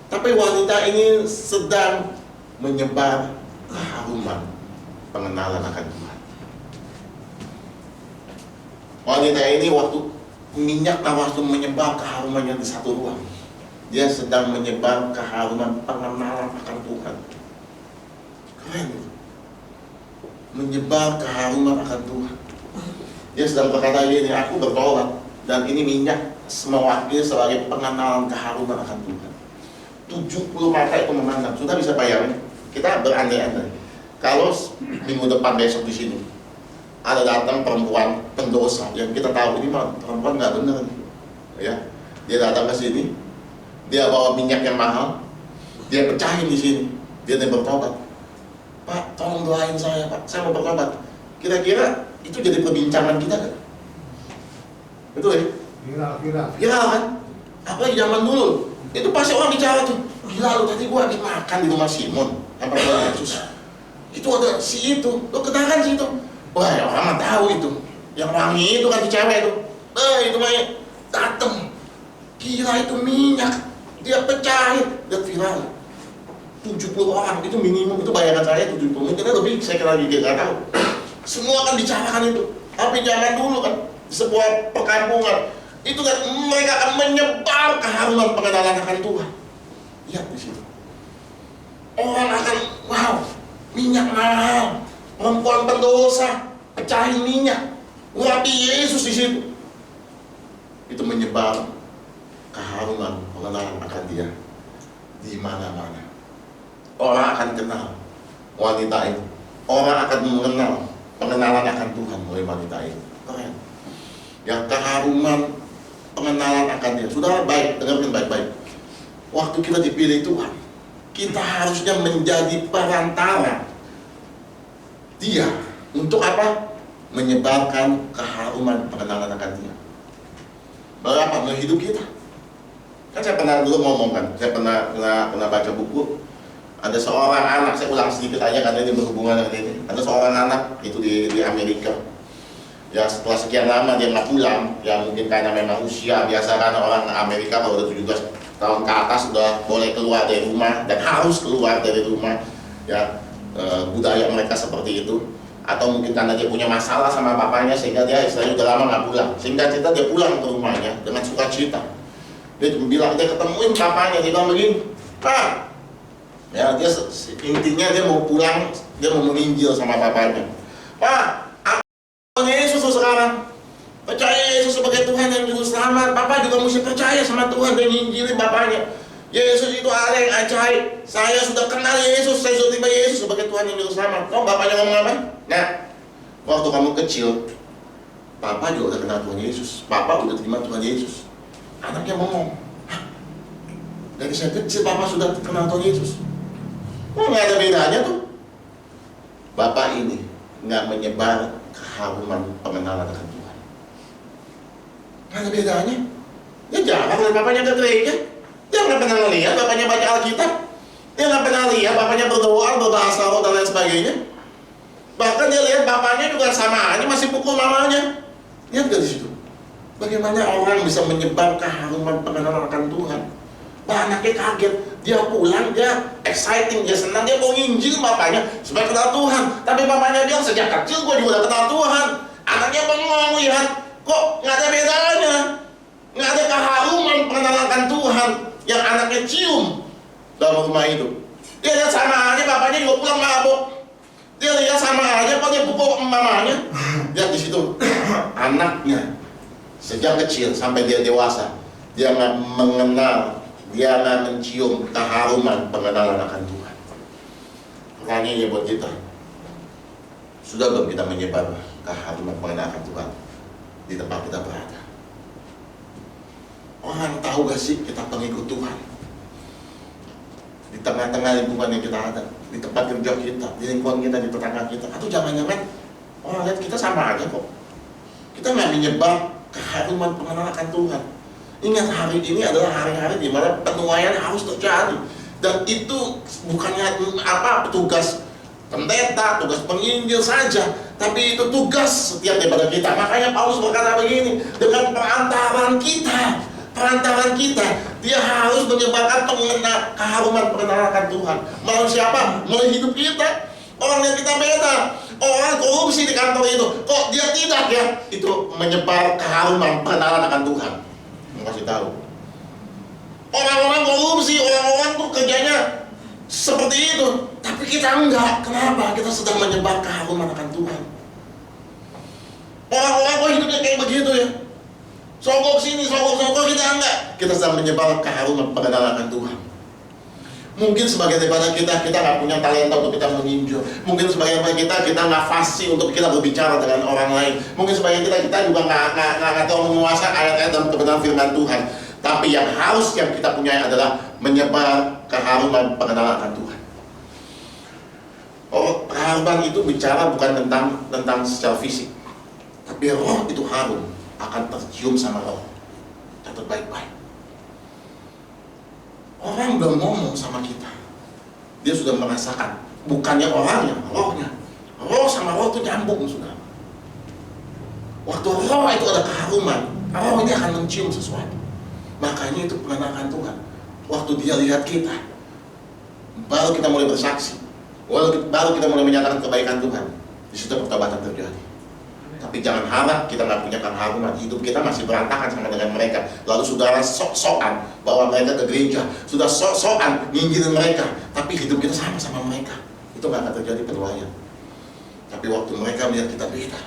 Tapi wanita ini sedang menyebar keharuman pengenalan akan Tuhan. Wanita ini waktu minyak waktu menyebar keharumannya di satu ruang, dia sedang menyebar keharuman pengenalan akan Tuhan. Keren. Menyebar keharuman akan Tuhan. Dia sedang berkata ini, aku bertobat dan ini minyak mewakili sebagai pengenalan keharuman akan Tuhan. 70 mata itu memandang. Sudah bisa bayangin? Kita berandai-andai. Kalau minggu depan besok di sini ada datang perempuan pendosa yang kita tahu ini mah perempuan nggak benar, ya. Dia datang ke sini, dia bawa minyak yang mahal, dia pecahin di sini, dia bertobat. Pak, tolong doain saya, Pak. Saya mau bertobat. Kira-kira itu jadi perbincangan kita kan? Betul ya? Viral kan? Apa zaman dulu? Itu pasti orang bicara tuh. Gila lu, tadi gua habis makan di rumah Simon yang perempuan Yesus. Itu ada si itu. Lo kedakan si itu. Wah, ya orang mah tahu itu. Yang wangi itu kan si cewek itu. Itu mah dateng. Gila itu minyak. Dia pecahin. Dia viral. 70 orang itu minimum, itu bayangan saya 70, mungkin lebih, saya kira lagi nggak tahu. Semua kan bicarakan itu. Tapi jangan dulu kan di sebuah perkampungan itu kan mereka akan menyebar keharuman pengenalan akan Tuhan. Lihat di situ. Orang akan wow, minyak mahal, perempuan pendosa pecahin minyak, ngapi Yesus di situ. Itu menyebar keharuman pengenalan akan Dia di mana-mana. Orang akan kenal wanita itu. Orang akan mengenal pengenalan akan Tuhan melalui wanita itu. Keren. Yang keharuman pengenalan akan Dia. Sudah baik, dengarkan baik-baik. Waktu kita dipilih Tuhan, kita harusnya menjadi perantara Dia. Untuk apa? Menyebarkan keharuman pengenalan akan Dia. Berapa? Melalui hidup kita. Kan saya pernah dulu ngomong kan, saya pernah baca buku. Ada seorang anak, saya ulang sedikit aja karena ini berhubungan dengan ini. Ada seorang anak itu di Amerika. Ya setelah sekian lama dia nggak pulang, ya mungkin karena memang usia biasa kan orang Amerika kalau udah 17 tahun ke atas sudah boleh keluar dari rumah dan harus keluar dari rumah. Ya budaya mereka seperti itu. Atau mungkin karena dia punya masalah sama bapaknya sehingga dia istilahnya udah lama nggak pulang. Sehingga dia pulang ke rumahnya dengan sukacita. Dia bilang, dia ketemuin bapaknya, dia bilang begini, Pak. Ya, dia intinya dia mau pulang, dia mau menginjil sama bapaknya. Pak, apa Yesus sekarang? Percaya Yesus sebagai Tuhan dan Juru Selamat. Bapak juga mesti percaya sama Tuhan dan injilin bapaknya. Yesus itu ada yang ajaib. Saya sudah kenal Yesus, saya sudah terima Yesus sebagai Tuhan dan Juru Selamat. Tahu bapaknya ngomong apa? Nah, waktu kamu kecil, Papa juga udah kenal Tuhan Yesus. Papa udah terima Tuhan Yesus. Anaknya ngomong, hah? Dari saya kecil Papa sudah kenal Tuhan Yesus. Oh, nggak ada bedanya tuh. Bapak ini nggak menyebar keharuman pengenalan akan Tuhan. Nggak ada bedanya. Dia jarang lihat bapaknya ke gereja. Dia nggak pernah lihat bapaknya baca Alkitab. Dia nggak pernah lihat bapaknya berdoa, berbahasa roh dan lain sebagainya. Bahkan dia lihat bapaknya juga sama aja masih pukul mamanya. Lihat gak di situ? Bagaimana orang bisa menyebar keharuman pengenalan akan Tuhan? Anaknya kaget, dia pulang, dia exciting, dia senang, dia mau nginjil bapaknya supaya kenal Tuhan. Tapi bapaknya bilang, sejak kecil gue juga udah kenal Tuhan. Anaknya bengong, lihat, kok nggak ada bedanya, nggak ada keharuman pengenalan akan Tuhan yang anaknya cium dalam rumah itu. Dia lihat sama aja, bapaknya juga pulang mabuk. Dia lihat sama aja, kok dia pukul mamanya. Lihat di situ, anaknya sejak kecil sampai dia dewasa, dia nggak mengenal, dia akan mencium keharuman pengenalan akan Tuhan. Pertanyaannya buat kita, sudah belum kita menyebar keharuman pengenalan akan Tuhan di tempat kita berada? Orang tahu gak sih kita pengikut Tuhan? Di tengah-tengah lingkungan yang kita ada, di tempat kerja kita, di lingkungan kita, di tetangga kita, atau jangan-jangan orang lihat kita sama aja kok. Kita nggak menyebar keharuman pengenalan akan Tuhan. Ingat, hari ini adalah hari-hari di mana penuaian harus terjadi, dan itu bukannya tugas pendeta, tugas penginjil saja, tapi itu tugas setiap daripada kita. Makanya Paulus berkata begini, dengan perantaran kita, dia harus menyebarkan keharuman pengenalan akan Tuhan. Melalui siapa? Melalui hidup kita. Orang yang kita beda, orang korupsi di kantor itu, kok dia tidak ya? Itu menyebar keharuman pengenalan akan Tuhan. Mau kasih tahu. Orang-orang korupsi, orang-orang tuh kerjanya seperti itu, tapi kita enggak. Kenapa? Kita sedang menyebar keharuman akan Tuhan. Orang-orang kok hidupnya kayak begitu ya, sogok sini, sogok kita enggak. Kita sedang menyebar keharuman pengenalan akan Tuhan. Mungkin sebagian daripada kita nggak punya talenta untuk kita menginjil. Mungkin sebagian daripada kita nggak fasih untuk kita berbicara dengan orang lain. Mungkin sebagian kita juga nggak tahu menguasai ayat-ayat dan kebenaran firman Tuhan. Tapi yang kita punya adalah menyebar keharuman pengenalan akan Tuhan. Oh, keharuman itu bicara bukan tentang secara fisik, tapi roh itu harum, akan tercium sama roh. Catat baik-baik. Orang udah ngomong sama kita, dia sudah merasakan, bukannya orangnya, rohnya. Roh sama roh itu nyambung, saudara. Waktu roh itu ada keharuman, roh ini akan mencium sesuatu. Makanya itu pengenalan Tuhan. Waktu dia lihat kita, baru kita mulai bersaksi, baru kita mulai menyatakan kebaikan Tuhan. Di situ pertobatan terjadi. Tapi jangan harap kita nggak punya keharuman. Hidup kita masih berantakan sama dengan mereka. Lalu saudara sok-sokan bawa mereka ke gereja, sudah sok-sokan nginjilin mereka, tapi hidup kita sama mereka. Itu nggak akan terjadi penuaian. Tapi waktu mereka melihat kita beda,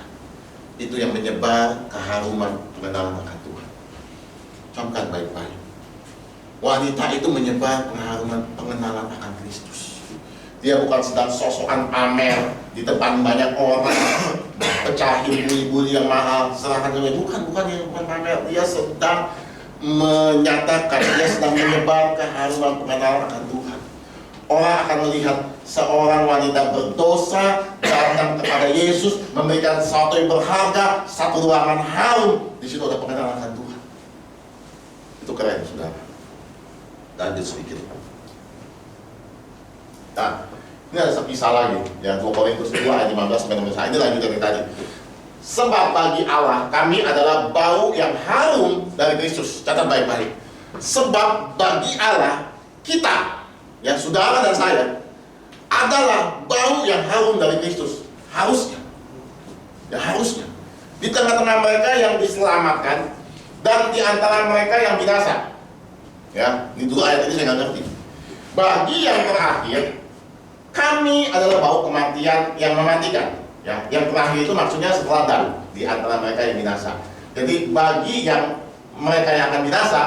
itu yang menyebar keharuman pengenalan akan Tuhan. Camkan baik-baik. Wanita itu menyebar pengenalan akan Kristus. Dia bukan sedang sosokan pamer di depan banyak orang, pecahin ibu yang mahal, serahkan semuanya. Bukan pamer. Dia sedang menyatakan, dia sedang menyebar keharuman pengenalan akan Tuhan. Orang akan melihat seorang wanita berdosa datang kepada Yesus, memberikan sesuatu yang berharga, satu ruangan harum. Di situ ada pengenalan akan Tuhan. Itu keren, saudara. Lanjut sedikit. Nah, ini ada kisah lagi, yang 2 Korintus 2 ayat 15 sampai 16. Ini lanjut dari tadi. Sebab bagi Allah kami adalah bau yang harum dari Kristus. Catat baik-baik. Sebab bagi Allah kita, yang saudara dan saya, adalah bau yang harum dari Kristus. Harusnya. Ya harusnya. Di tengah-tengah mereka yang diselamatkan dan di antara mereka yang binasa. Ya, ini dulu ayat ini saya nggak ngerti. Bagi yang terakhir, kami adalah bau kematian yang mematikan. Ya, yang terakhir itu maksudnya setelah dan di antara mereka yang binasa. Jadi bagi yang mereka yang akan binasa,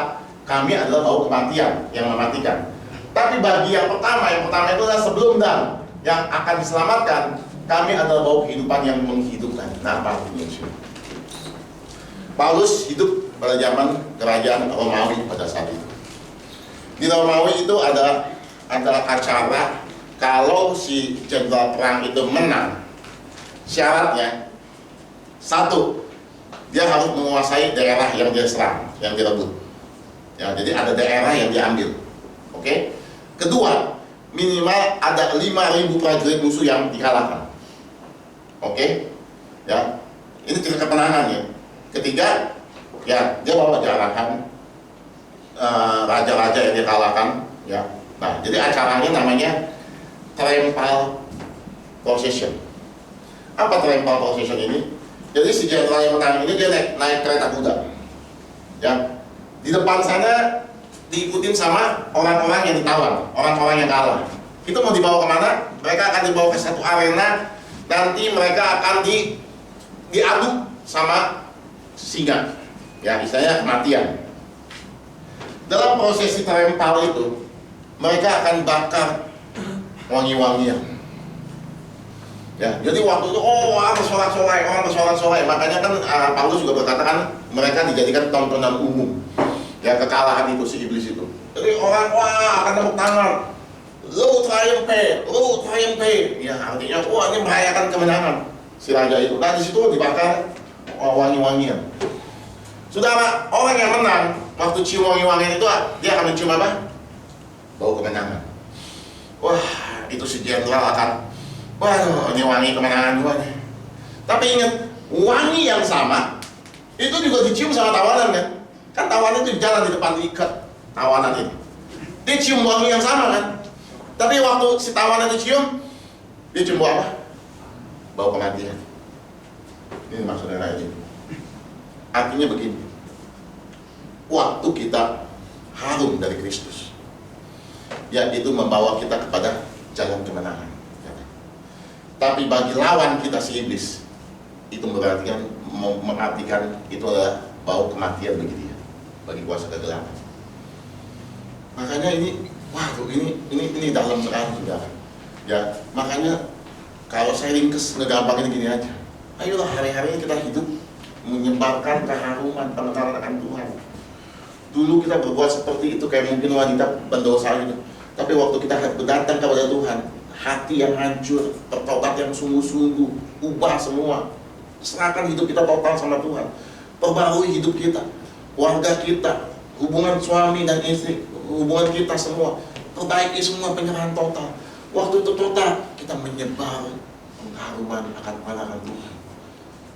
kami adalah bau kematian yang mematikan. Tapi bagi yang pertama itu adalah sebelum dan yang akan diselamatkan, kami adalah bau kehidupan yang menghidupkan. Nah, apa artinya? Paulus hidup pada zaman kerajaan Romawi pada saat itu. Di Romawi itu ada acara kalau si jenderal perang itu menang, syaratnya satu, dia harus menguasai daerah yang dia serang, yang direbut. Ya, jadi ada daerah yang diambil. Oke. Kedua, minimal ada 5.000 prajurit musuh yang dikalahkan. Oke. Ya, ini cerita kemenangan ya. Ketiga, ya dia bawa jarahan raja-raja yang dikalahkan. Ya. Nah, jadi acaranya namanya triumphal procession. Apa triumphal procession ini? Jadi si jenderal yang menang ini dia naik kereta kuda. Ya, di depan sana diikutin sama orang-orang yang ditawan, orang-orang yang kalah. Itu mau dibawa kemana? Mereka akan dibawa ke satu arena. Nanti mereka akan diadu sama singa. Ya, istilahnya kematian. Dalam prosesi triumphal itu, mereka akan bakar wangi-wangian. Ya, jadi waktu itu orang bersorak-sorai. Makanya kan Paulus juga berkata kan mereka dijadikan tontonan umum. Ya, kekalahan itu si iblis itu. Jadi orang akan tepuk tangan. Lu triumphe. Ya, artinya ini merayakan kemenangan si raja itu. Nah, di situ dibakar wangi-wangian. Saudara, orang yang menang waktu cium wangi-wangian itu dia akan mencium apa? Bau kemenangan. Wah, itu si jenderal akan, waduh, ini wangi kemenangan gua nih. Tapi ingat, wangi yang sama itu juga dicium sama tawanan kan? Kan tawanan itu jalan di depan ikat tawanan itu. Dia cium wangi yang sama kan? Tapi waktu si tawanan itu cium, dia cium bau apa? Bau kematian. Ini maksudnya kayak gini. Artinya begini, waktu kita harum dari Kristus, yaitu membawa kita kepada jalan kemenangan. Tapi bagi lawan kita si iblis, itu mengartikan itu adalah bau kematian bagi dia, bagi kuasa kegelapan. Makanya ini, waduh, ini dalam sekali, saudara. Ya, makanya kalau saya ringkes ngegampangin gini aja. Ayolah hari-hari kita hidup menyebarkan keharuman pengenalan akan Tuhan. Dulu kita berbuat seperti itu kayak mungkin wanita pendosa itu. Tapi waktu kita datang kepada Tuhan, hati yang hancur, bertobat yang sungguh-sungguh, ubah semua. Serahkan hidup kita total sama Tuhan. Perbarui hidup kita, keluarga kita, hubungan suami dan istri, hubungan kita semua. Perbaiki semua, penyerahan total. Waktu itu total, kita menyebar pengharuman akan pandangan Tuhan.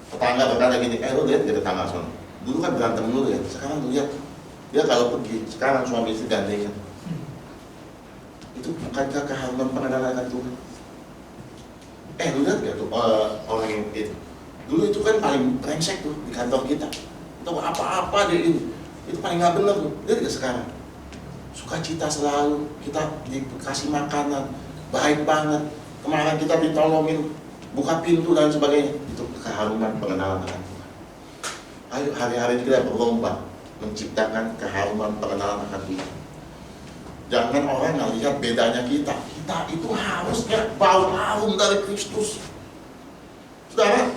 Tetangga berkata gini, lo lihat dari tetangga sana. Dulu kan berantem dulu ya, sekarang lu lihat. Dia kalau pergi, sekarang suami istri gandengan. Itu bukankah keharuman pengenalan akan Tuhan? Lu lihat gak tuh orang yang itu? Dulu itu kan paling brengsek tuh di kantor kita. Itu apa-apa dia ini. Itu paling gak bener tuh. Lihat gak sekarang? Sukacita selalu, kita dikasih makanan, baik banget. Kemarin kita ditolongin, buka pintu dan sebagainya. Itu keharuman pengenalan akan Tuhan. Ayo hari-hari kita berlomba menciptakan keharuman pengenalan akan Tuhan. Jangan orang lihat bedanya kita. Kita itu harusnya bau harum dari Kristus. Saudara,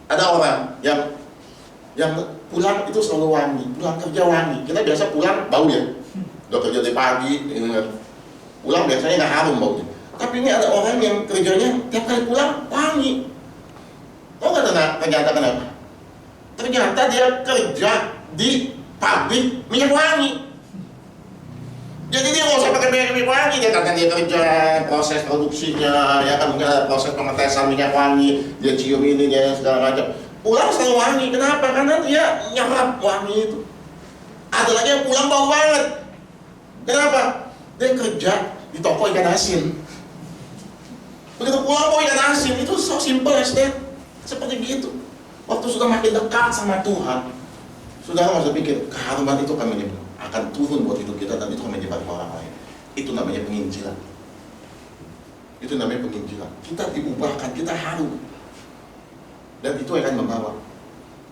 ada orang yang pulang itu selalu wangi, pulang kerja wangi. Kita biasa pulang bau ya. Udah kerja dari pagi, pulang biasanya nggak harum baunya. Tapi ini ada orang yang kerjanya tiap kali pulang wangi. Tahu nggak ternyata kenapa? Ternyata dia kerja di pabrik minyak wangi. Jadi dia nggak usah pakai minyak wangi, dia katakan dia kerja proses produksinya, ya kan mungkin ada proses pengetesan minyak wangi, dia cium ini, dia segala macam. Pulang selalu wangi, kenapa? Karena dia nyerap wangi itu. Ada lagi yang pulang bau banget. Kenapa? Dia kerja di toko ikan asin. Begitu pulang bau ikan asin, itu so simple as that. Seperti gitu. Waktu sudah makin dekat sama Tuhan, sudah nggak usah pikir keharuman itu akan turun buat hidup kita dan itu akan menyebar ke orang lain. Itu namanya penginjilan. Itu namanya penginjilan. Kita diubahkan, kita harum, dan itu akan membawa.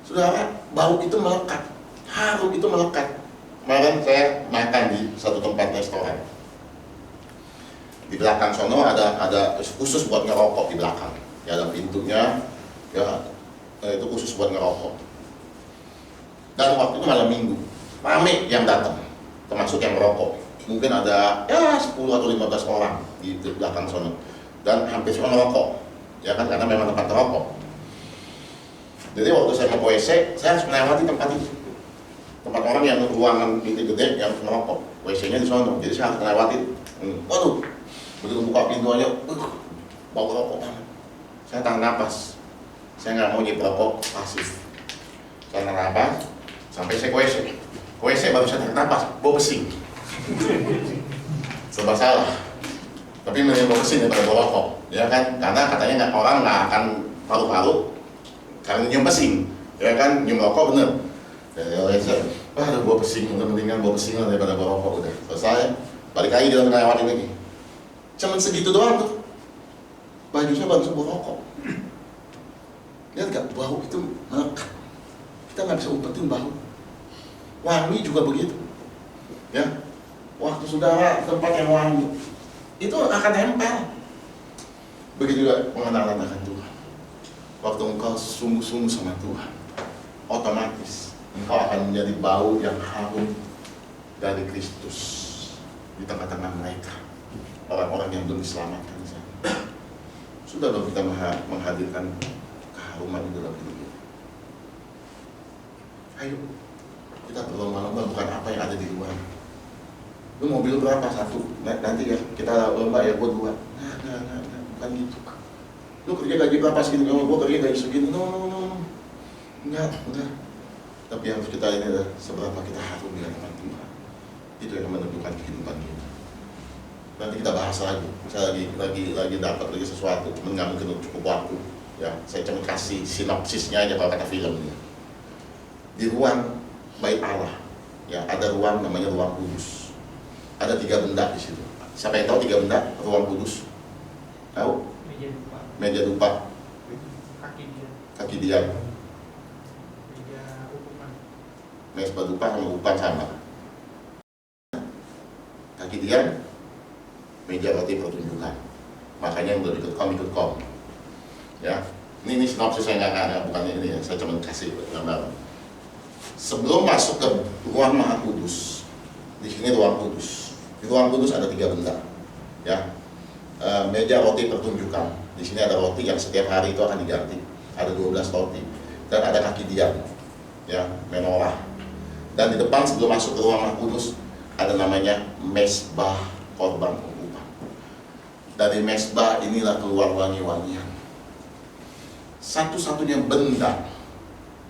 Saudara, bau itu melekat, harum itu melekat. Kemarin saya makan di satu tempat restoran. Di belakang sono ada khusus buat ngerokok di belakang. Ya, ada pintunya. Ya, itu khusus buat ngerokok. Dan waktu itu malam minggu, rame yang datang, termasuk yang merokok. Mungkin ada 10 atau 15 orang di belakang sana. Dan hampir semua ngerokok, ya kan, karena memang tempat ngerokok. Jadi waktu saya mau ke WC, saya harus melewati tempat itu. Tempat orang yang ruangan itu gede yang ngerokok, WC-nya di sana. Jadi saya harus melewati. Waduh, begitu buka pintu aja, bau rokok banget. Saya tahan napas. Saya nggak mau nyip rokok pasif. Saya tahan napas sampai saya ke WC. Ke WC baru saya tahan napas, bau pesing. Serba salah. Tapi mending bau pesing daripada bau rokok, ya kan? Karena katanya orang nggak akan paru-paru karena nyium pesing, ya kan? Nyium rokok bener. Ya WC, aduh bau pesing, mendingan bau pesing daripada bau rokok. Udah selesai, balik lagi dalam lewatin lagi. Cuman segitu doang tuh. Bajunya baru bau rokok. Lihat gak, bau itu melekat. Kita nggak bisa umpetin bau. Wangi juga begitu. Ya, waktu saudara tempat yang wangi, itu akan nempel. Begitu juga pengenalan akan Tuhan. Waktu engkau sungguh-sungguh sama Tuhan, otomatis engkau akan menjadi bau yang harum dari Kristus di tengah-tengah mereka, orang-orang yang belum diselamatkan. Sudah dong kita menghadirkan keharuman itu dalam hidup kita. Ayo, kita berlomba-lomba bukan apa yang ada di luar. Lu mobil berapa? 1, nanti ya kita lomba ya buat 2. Nah, bukan gitu. Lu kerja gaji berapa segini, gue kerja gaji segini. No. Enggak. Tapi yang harus kita ini adalah seberapa kita harum di hadapan Tuhan. Itu yang menentukan kehidupan kita. Nanti kita bahas lagi. Saya lagi dapat lagi sesuatu, mengambil cukup waktu. Ya, saya cuma kasih sinopsisnya aja kalau kata filmnya. Di ruang bait Allah, ya ada ruang namanya ruang kudus. Ada 3 benda di situ. Siapa yang tahu 3 benda ruang kudus? Tahu? Meja dupa. Kaki diam. Mesbah dupa sama upan sama. Kaki diam, meja roti pertunjukan. Makanya yang belum ikut kom. Ya, ini sinopsis saya nggak bukan ini ya. Saya cuma kasih gambar. Sebelum masuk ke ruang Maha Kudus, di sini ruang kudus. Di ruang kudus ada 3 benda. Ya, meja roti pertunjukan. Di sini ada roti yang setiap hari itu akan diganti. Ada 12 roti dan ada kaki diam. Ya, menorah. Dan di depan sebelum masuk ke ruang Maha Kudus ada namanya mesbah korban pengukuhan. Dari mesbah inilah keluar wangi-wangian. Satu-satunya benda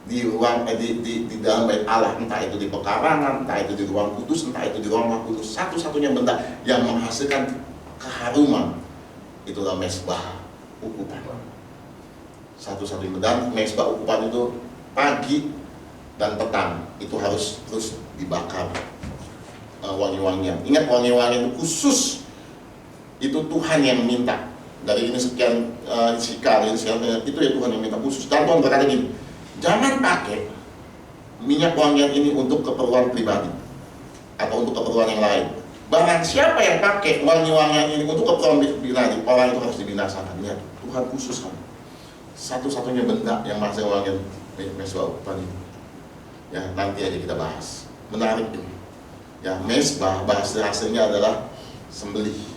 di ruang di dalam bait Allah, entah itu di pekarangan, entah itu di ruang kudus, entah itu di ruang Maha Kudus, satu-satunya benda yang menghasilkan keharuman itulah mesbah ukupan. Satu-satunya benda mesbah ukupan itu pagi dan petang itu harus terus dibakar wangi-wangian. Ingat, wangi-wangian itu khusus, itu Tuhan yang minta. Dari ini sekian sikar, ini sekian, itu ya Tuhan yang minta khusus. Dan Tuhan berkata gini, jangan pakai minyak wangian ini untuk keperluan pribadi atau untuk keperluan yang lain. Barang siapa yang pakai wangi-wangian ini untuk keperluan pribadi, orang itu harus dibinasakan. Lihat, Tuhan khususkan satu-satunya benda yang masih wangian mesbah ukupan itu. Ya, nanti aja kita bahas. Menarik ini. Ya, mesbah bahasa hasilnya adalah sembelih.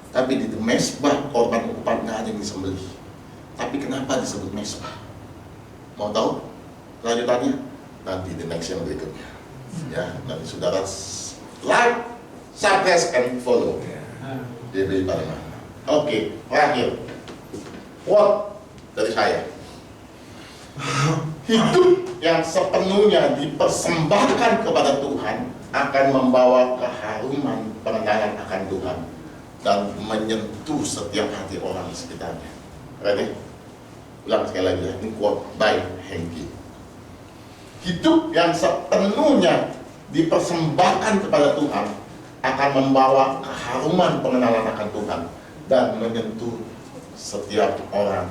Tapi di mesbah korban ukupan nggak ada yang disembelih. Tapi kenapa disebut mesbah? Mau tahu lanjutannya? Nanti di next yang berikutnya. Ya, nanti saudara like, subscribe, and follow. DBI Parma. Oke, terakhir. Quote dari saya. Hidup yang sepenuhnya dipersembahkan kepada Tuhan akan membawa keharuman pengenalan akan Tuhan dan menyentuh setiap hati orang di sekitarnya. Ready? Ulang sekali lagi ya, ini quote by Henki. Hidup yang sepenuhnya dipersembahkan kepada Tuhan akan membawa keharuman pengenalan akan Tuhan dan menyentuh setiap orang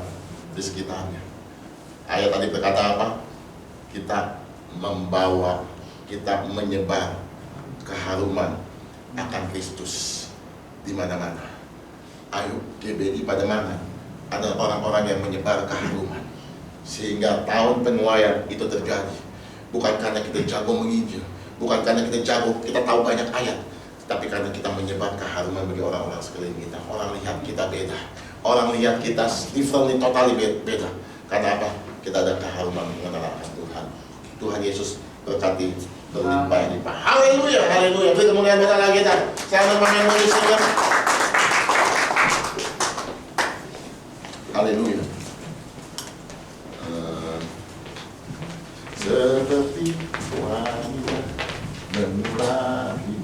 di sekitarnya. Ayat tadi berkata apa? Kita membawa, kita menyebar keharuman akan Kristus di mana-mana. Ayo, GBI pada mana? Ada orang-orang yang menyebar keharuman sehingga tahun penuaian itu terjadi. Bukan karena kita jago menginjil, bukan karena kita jago, kita tahu banyak ayat, tapi karena kita menyebar keharuman bagi orang-orang sekeliling kita. Orang lihat kita beda, orang lihat kita differently, totally beda. Karena apa? Kita ada keharuman mengenal akan Tuhan. Tuhan Yesus berkati berlimpah-limpah. Haleluya, haleluya. Beri kemuliaan buat Allah kita. Selamat main musik. Haleluya. Seperti wanita menulahi.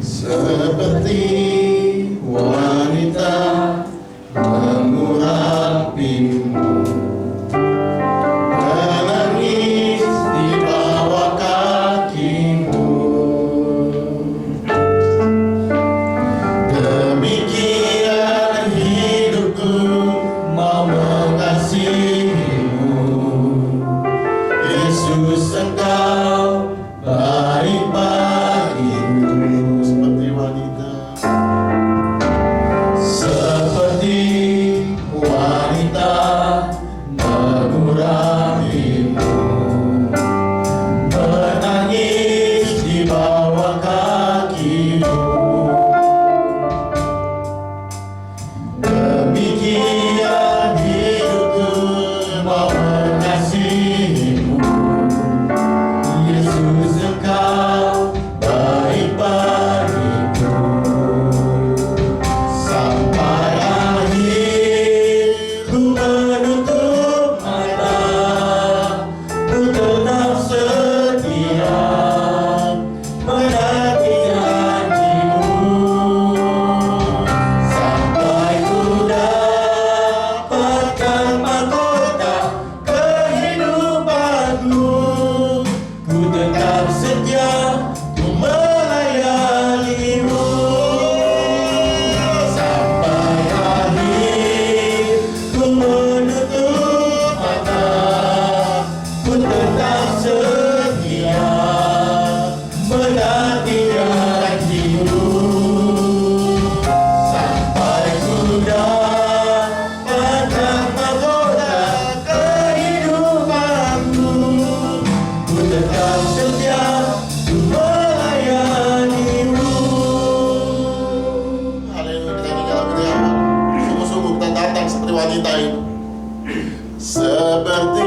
Seperti wanita mengurapimu, menangis di bawah kakimu. Demikian hidupku mau mengasihimu, Yesus Engkau baik bagiku. Seperti wanita, seperti wanita mengurapimu, menangis di bawah kakimu. kasih-Mu. Yesus, Engkau baik bagiku. Sampai akhir ku menutup mata, ku tetap setia menanti janji-Mu. Sampai ku dapatkan mahkota kehidupanku, ku tetap setia, ku melayani-Mu. Sampai akhir ku menutup mata, ku tetap setia menanti janji-Mu. Sampai ku dapatkan mahkota kehidupanku, ku tetap setia, ku melayani-Mu. Haleluya, kita ini kalau berdiam, sungguh-sungguh kita datang seperti wanita itu. Seperti